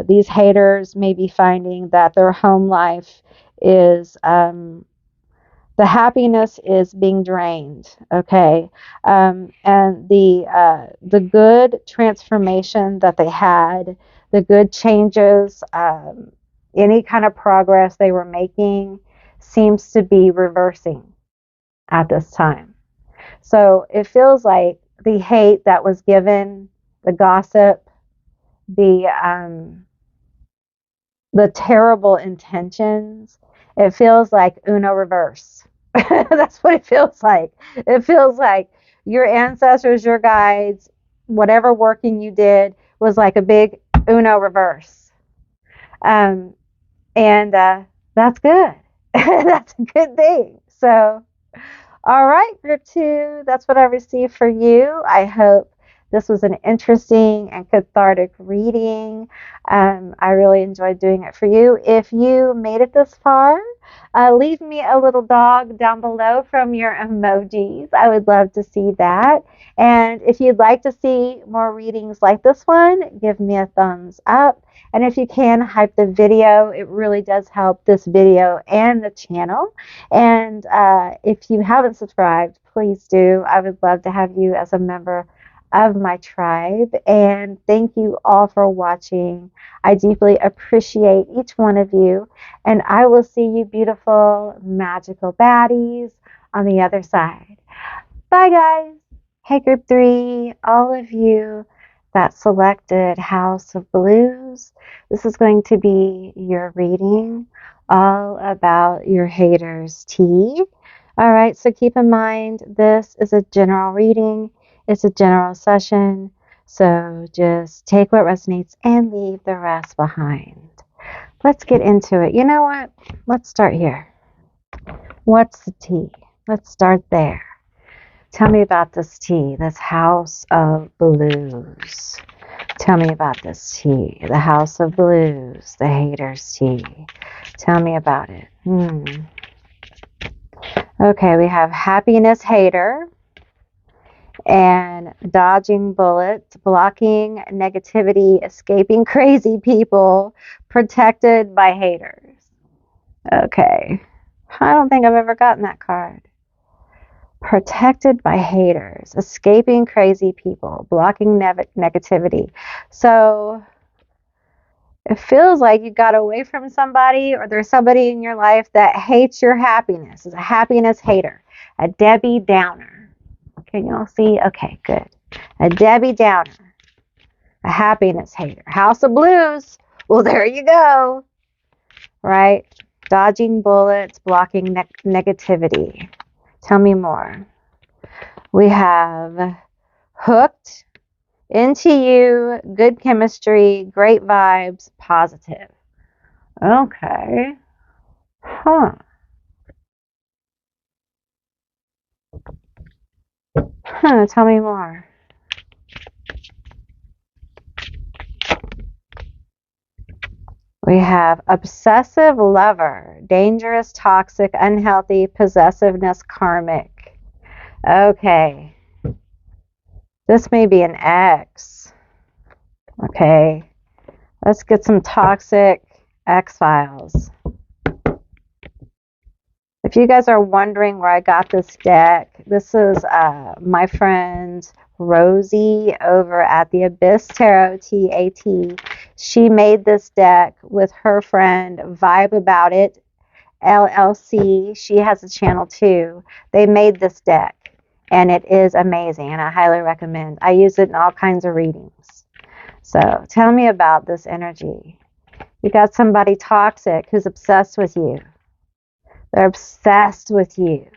These haters may be finding that their home life is the happiness is being drained. Okay, and the good transformation that they had, the good changes, any kind of progress they were making, seems to be reversing at this time. So it feels like the hate that was given, the gossip, the the terrible intentions, it feels like Uno reverse. That's what it feels like. It feels like your ancestors, your guides, whatever working you did was like a big Uno reverse. Um, and that's good. That's a good thing. So, all right, group two, that's what I received for you. I hope this was an interesting and cathartic reading. I really enjoyed doing it for you. If you made it this far, leave me a little dog down below from your emojis. I would love to see that. And if you'd like to see more readings like this one, give me a thumbs up. And if you can, hype the video. It really does help this video and the channel. And if you haven't subscribed, please do. I would love to have you as a member of my tribe. And thank you all for watching. I deeply appreciate each one of you. And I will see you beautiful, magical baddies on the other side. Bye, guys. Hey, group three, all of you that selected House of Blues, this is going to be your reading all about your haters' tea. All right, so keep in mind this is a general reading, it's a general session. So just take what resonates and leave the rest behind. Let's get into it. You know what? Let's start here. What's the tea? Let's start there. Tell me about this tea, this House of Blues. Tell me about this tea, the House of Blues, the haters tea. Tell me about it. Okay, we have happiness hater and dodging bullets, blocking negativity, escaping crazy people, protected by haters. Okay, I don't think I've ever gotten that card. Protected by haters, escaping crazy people, blocking negativity. So it feels like you got away from somebody, or there's somebody in your life that hates your happiness, is a happiness hater, a Debbie Downer. Can y'all see? Okay, good. A Debbie Downer, a happiness hater. House of Blues. Well, there you go. Right? Dodging bullets, blocking negativity. Tell me more. We have hooked, into you, good chemistry, great vibes, positive. Okay. Huh. Tell me more. We have obsessive lover, dangerous, toxic, unhealthy, possessiveness, karmic. Okay. This may be an ex. Okay. Let's get some toxic X-Files. If you guys are wondering where I got this deck, this is my friend Rosie over at the Abyss Tarot, TAT. She made this deck with her friend Vibe About It, LLC. She has a channel too. They made this deck, and it is amazing, and I highly recommend. I use it in all kinds of readings. So tell me about this energy. You got somebody toxic who's obsessed with you. They're obsessed with you.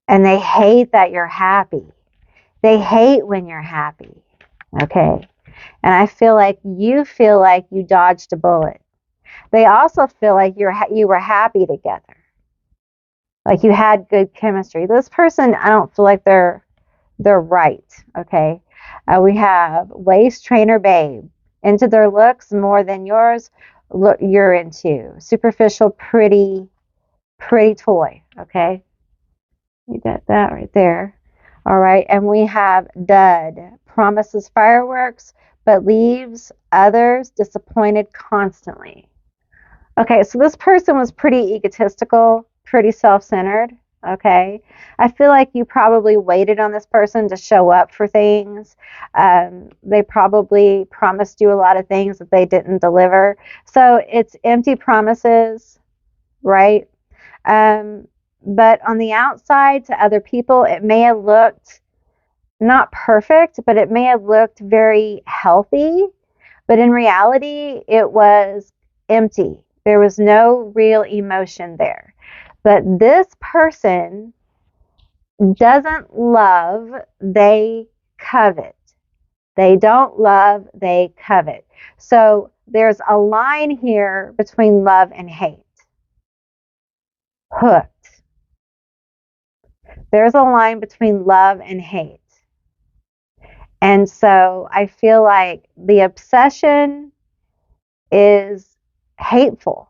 And they hate that you're happy. They hate when you're happy. Okay? And I feel like you dodged a bullet. They also feel like you were happy together. Like you had good chemistry. This person, I don't feel like they're right. Okay? We have waist trainer babe. Into their looks more than yours. Look, you're into superficial, pretty toy. Okay, you got that right there. All right, and we have dud, promises fireworks but leaves others disappointed constantly. Okay, so this person was pretty egotistical, pretty self-centered. Okay, I feel like you probably waited on this person to show up for things. They probably promised you a lot of things that they didn't deliver. So it's empty promises, right? But on the outside to other people, it may have looked not perfect, but it may have looked very healthy. But in reality, it was empty. There was no real emotion there. But this person doesn't love, they covet. They don't love, they covet. So there's a line here between love and hate. Hooked. There's a line between love and hate. And so I feel like the obsession is hateful.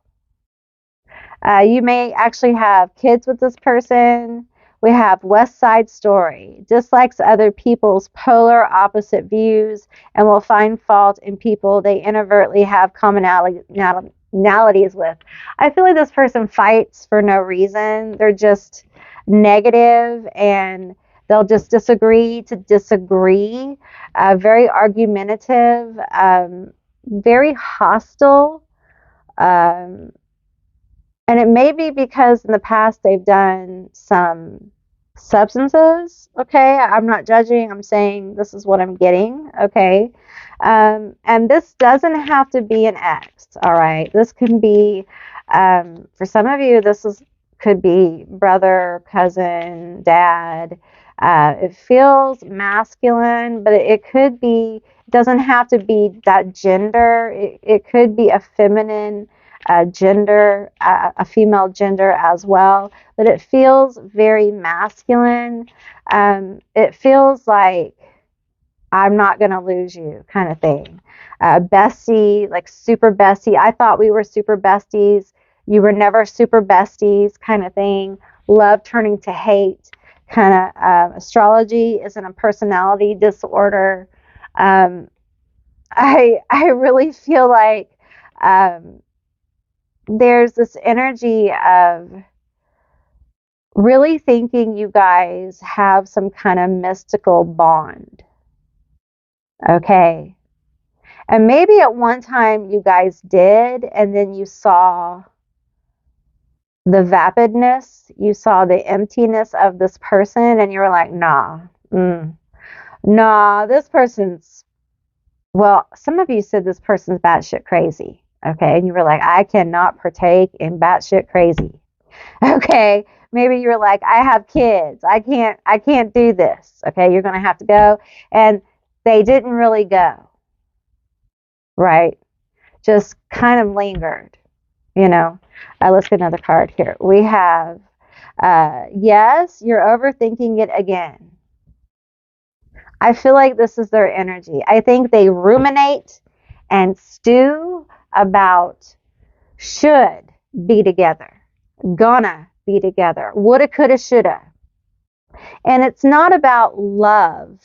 You may actually have kids with this person. We have West Side Story, dislikes other people's polar opposite views and will find fault in people they inadvertently have commonalities with. I feel like this person fights for no reason. They're just negative and they'll just disagree to disagree. Very argumentative, very hostile. And it may be because in the past they've done some substances. Okay, I'm not judging. I'm saying this is what I'm getting. Okay, and this doesn't have to be an ex. All right, this can be for some of you. Could be brother, cousin, dad. It feels masculine, but it could be. It doesn't have to be that gender. It could be a feminine gender, a female gender as well, but it feels very masculine. It feels like I'm not going to lose you kind of thing. Bestie, like super bestie. I thought we were super besties. You were never super besties kind of thing. Love turning to hate kind of. Astrology isn't a personality disorder. I really feel like there's this energy of really thinking you guys have some kind of mystical bond. Okay. And maybe at one time you guys did, and then you saw the vapidness, you saw the emptiness of this person, and you were like, nah, nah, this person's, well, some of you said this person's batshit crazy. Okay. And you were like, I cannot partake in batshit crazy. Okay. Maybe you were like, I have kids. I can't do this. Okay. You're going to have to go. And they didn't really go. Right. Just kind of lingered, you know. Let's get another card here. We have, yes, you're overthinking it again. I feel like this is their energy. I think they ruminate and stew about should be together, gonna be together, woulda, coulda, shoulda. And it's not about love,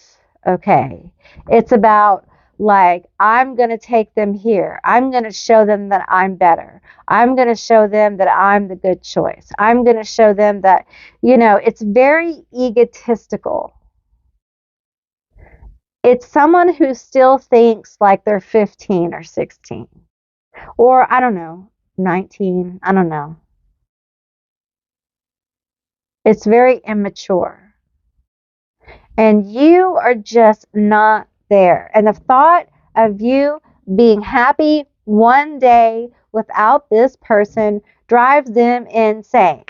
okay? It's about like, I'm going to take them here. I'm going to show them that I'm better. I'm going to show them that I'm the good choice. I'm going to show them that, it's very egotistical. It's someone who still thinks like they're 15 or 16 or, I don't know, 19. I don't know. It's very immature. And you are just not there. And the thought of you being happy one day without this person drives them insane.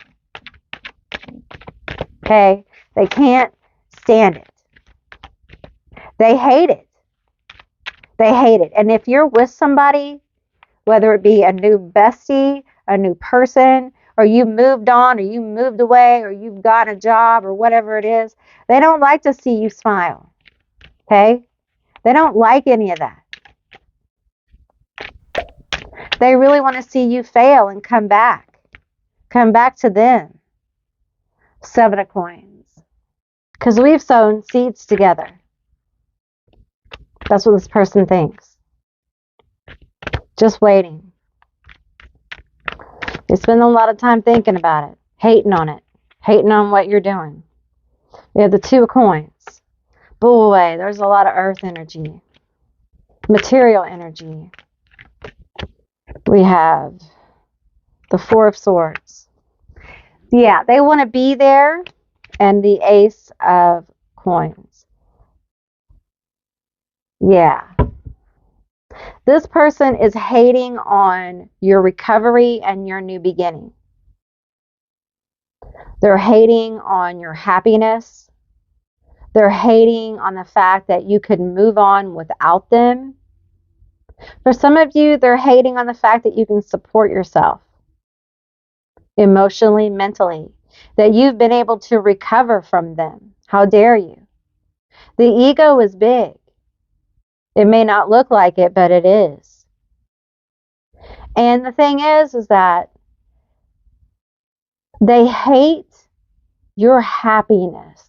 Okay? They can't stand it. They hate it. They hate it. And if you're with somebody, whether it be a new bestie, a new person, or you moved on, or you moved away, or you've got a job, or whatever it is, they don't like to see you smile. Okay? They don't like any of that. They really want to see you fail and come back. Come back to them. 7 of coins. Because we've sown seeds together. That's what this person thinks. Just waiting. They spend a lot of time thinking about it. Hating on it. Hating on what you're doing. We have the 2 of coins. Boy, there's a lot of earth energy. Material energy. We have the 4 of swords. Yeah, they want to be there. And the ace of coins. Yeah. This person is hating on your recovery and your new beginning. They're hating on your happiness. They're hating on the fact that you could move on without them. For some of you, they're hating on the fact that you can support yourself emotionally, mentally, that you've been able to recover from them. How dare you? The ego is big. It may not look like it, but it is. And the thing is that they hate your happiness.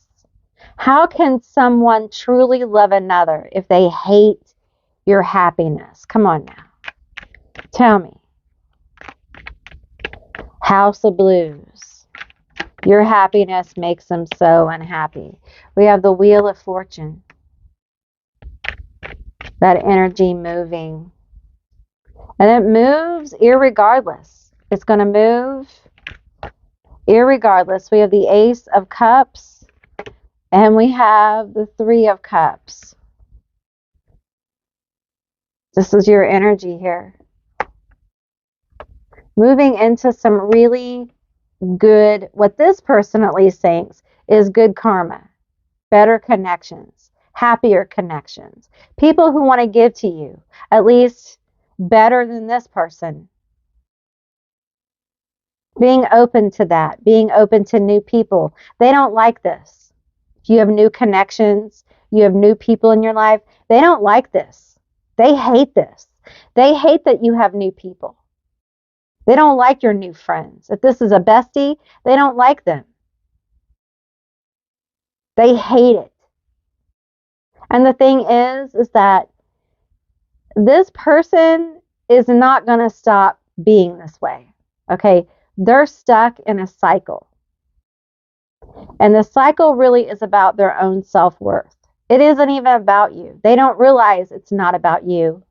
How can someone truly love another if they hate your happiness? Come on now. Tell me. House of Blues. Your happiness makes them so unhappy. We have the Wheel of Fortune. That energy moving. And it moves irregardless. It's going to move irregardless. We have the Ace of Cups. And we have the 3 of Cups. This is your energy here. Moving into some really good, what this person at least thinks is good karma, better connections, happier connections, people who want to give to you, at least better than this person. Being open to that, being open to new people. They don't like this. If you have new connections, you have new people in your life, they don't like this. They hate this. They hate that you have new people. They don't like your new friends. If this is a bestie, they don't like them. They hate it. And the thing is that this person is not going to stop being this way. Okay? They're stuck in a cycle. And the cycle really is about their own self-worth. It isn't even about you. They don't realize it's not about you.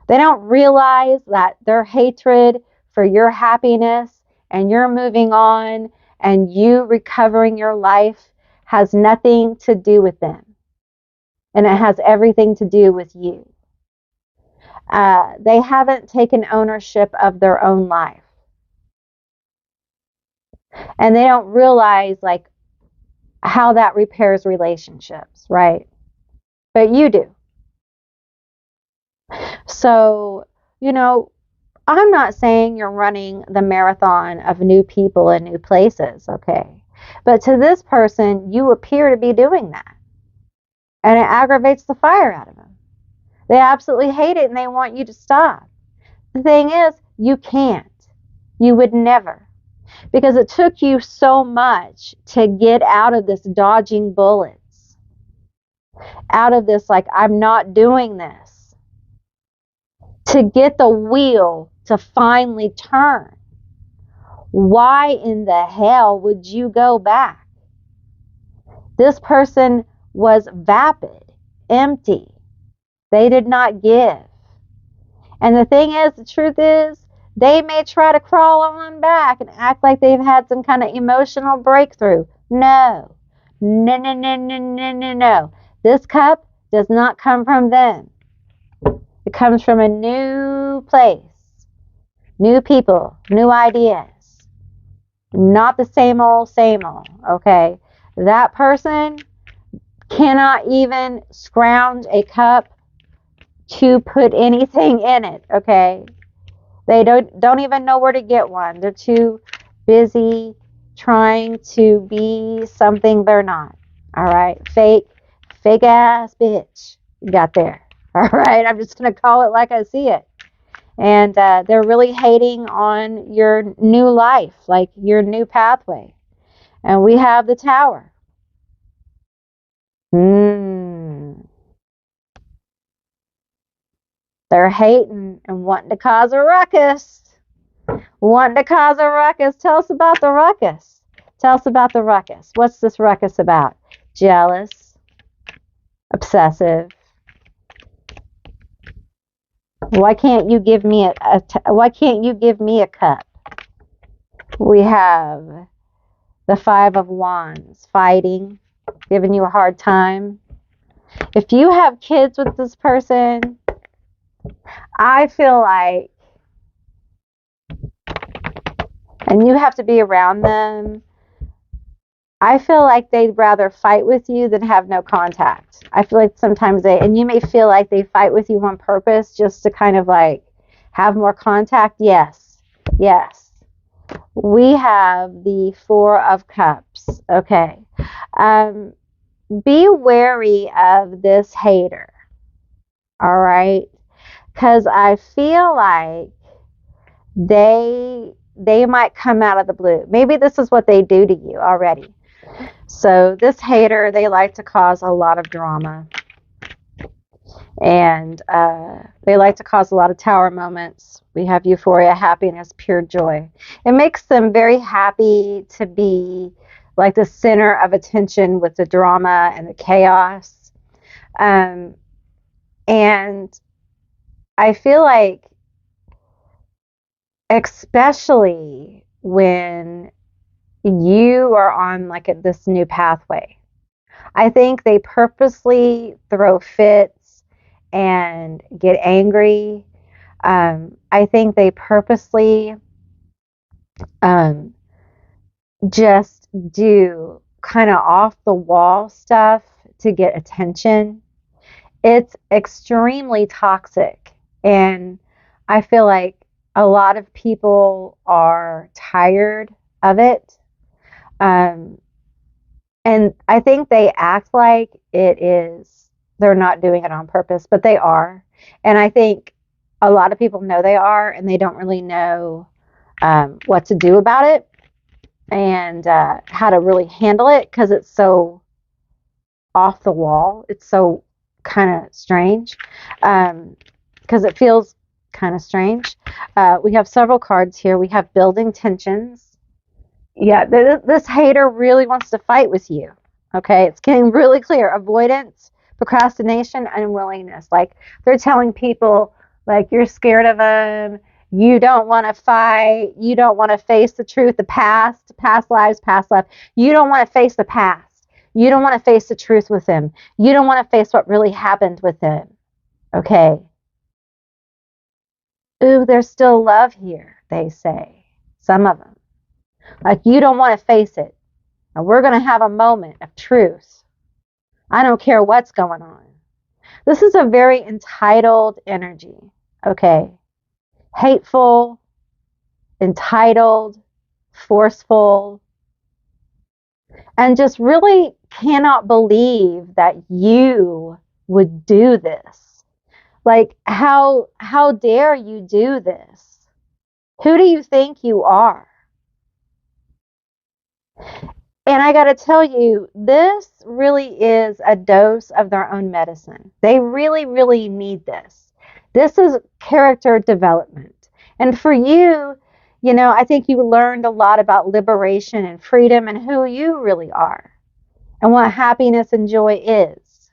They don't realize that their hatred for your happiness and your moving on and you recovering your life has nothing to do with them. And it has everything to do with you. They haven't taken ownership of their own life. And they don't realize like how that repairs relationships, right? But you do. So, I'm not saying you're running the marathon of new people and new places, okay? But to this person, you appear to be doing that. And it aggravates the fire out of them. They absolutely hate it and they want you to stop. the thing is, you can't. You would never. Because it took you so much to get out of this dodging bullets, out of this, like, I'm not doing this, to get the wheel to finally turn. Why in the hell would you go back? This person was vapid, empty. They did not give. And the thing is, the truth is, they may try to crawl on back and act like they've had some kind of emotional breakthrough. No. No, no, no, no, no, no, no. This cup does not come from them. It comes from a new place, new people, new ideas. Not the same old, okay? That person cannot even scrounge a cup to put anything in it, okay? They don't even know where to get one. They're too busy trying to be something they're not. All right? Fake ass bitch. Got there. All right? I'm just going to call it like I see it. And they're really hating on your new life, like your new pathway. And we have the Tower. They're hating and wanting to cause a ruckus. Wanting to cause a ruckus. Tell us about the ruckus. Tell us about the ruckus. What's this ruckus about? Jealous, obsessive. Why can't you give me why can't you give me a cup? We have the Five of Wands, fighting, giving you a hard time. If you have kids with this person, I feel like, and you have to be around them, I feel like they'd rather fight with you than have no contact. I feel like sometimes and you may feel like they fight with you on purpose just to kind of like have more contact. Yes. We have the Four of Cups. Okay. Be wary of this hater. All right. Because I feel like they might come out of the blue. Maybe this is what they do to you already. So this hater, they like to cause a lot of drama. And they like to cause a lot of Tower moments. We have euphoria, happiness, pure joy. It makes them very happy to be like the center of attention with the drama and the chaos. And I feel like, especially when you are on like this new pathway, I think they purposely throw fits and get angry. I think they purposely just do kind of off the wall stuff to get attention. It's extremely toxic. And I feel like a lot of people are tired of it. And I think they act like they're not doing it on purpose, but they are. And I think a lot of people know they are, and they don't really know what to do about it and how to really handle it, because it's so off the wall. It's so kind of strange, because it feels kind of strange. We have several cards here. We have building tensions. Yeah, this hater really wants to fight with you. Okay, it's getting really clear. Avoidance, procrastination, unwillingness. Like, they're telling people, like, you're scared of them. You don't want to fight. You don't want to face the truth, the past lives, past life. You don't want to face the past. You don't want to face the truth with them. You don't want to face what really happened with them. Okay. Ooh, there's still love here, they say. Some of them. Like, you don't want to face it. And we're going to have a moment of truth. I don't care what's going on. This is a very entitled energy. Okay. Hateful, entitled, forceful, and just really cannot believe that you would do this. Like, how dare you do this? Who do you think you are? And I got to tell you, this really is a dose of their own medicine. They really, really need this. This is character development. And for you, I think you learned a lot about liberation and freedom and who you really are and what happiness and joy is.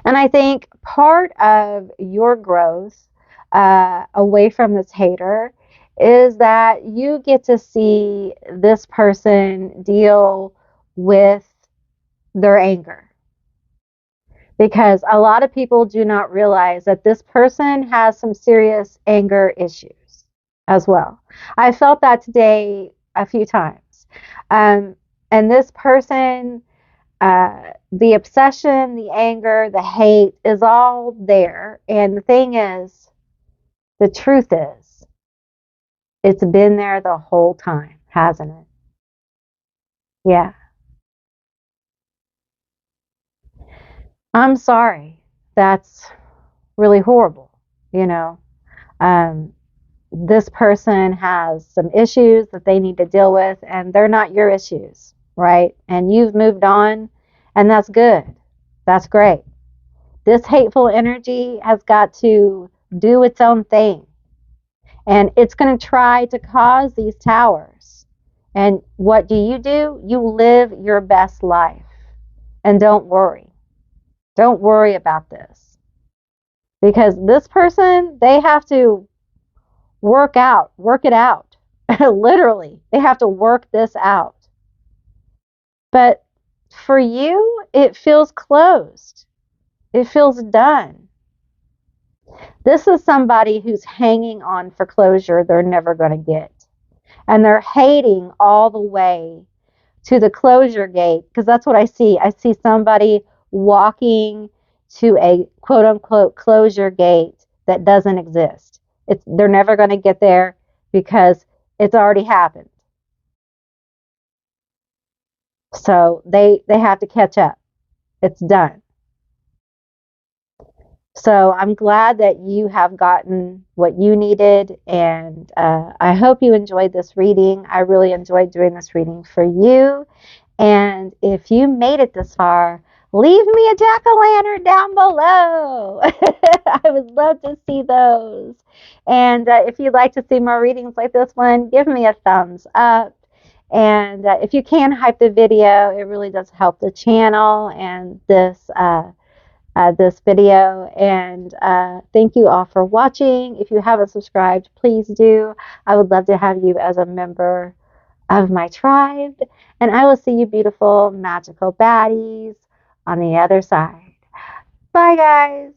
And I think part of your growth away from this hater is that you get to see this person deal with their anger. Because a lot of people do not realize that this person has some serious anger issues as well. I felt that today a few times. Um, and this person, the obsession, the anger, the hate is all there. And the thing is, the truth is, it's been there the whole time, hasn't it? Yeah. I'm sorry. That's really horrible. You know, um, this person has some issues that they need to deal with, and they're not your issues, right? And you've moved on, and that's good. That's great. This hateful energy has got to do its own thing. And it's going to try to cause these towers. And what do? You live your best life. And don't worry. Don't worry about this. Because this person, they have to work it out. Literally, they have to work this out. But for you, it feels closed. It feels done. This is somebody who's hanging on for closure they're never going to get. And they're hating all the way to the closure gate because that's what I see. I see somebody walking to a quote unquote closure gate that doesn't exist. They're never going to get there because it's already happened. So they have to catch up. It's done. So I'm glad that you have gotten what you needed, and I hope you enjoyed this reading. I really enjoyed doing this reading for you. And if you made it this far, leave me a jack-o'-lantern down below. I would love to see those. And if you'd like to see more readings like this one, give me a thumbs up. And if you can hype the video, it really does help the channel and this video. And thank you all for watching. If you haven't subscribed, please do. I would love to have you as a member of my tribe. And I will see you beautiful, magical baddies on the other side. Bye, guys.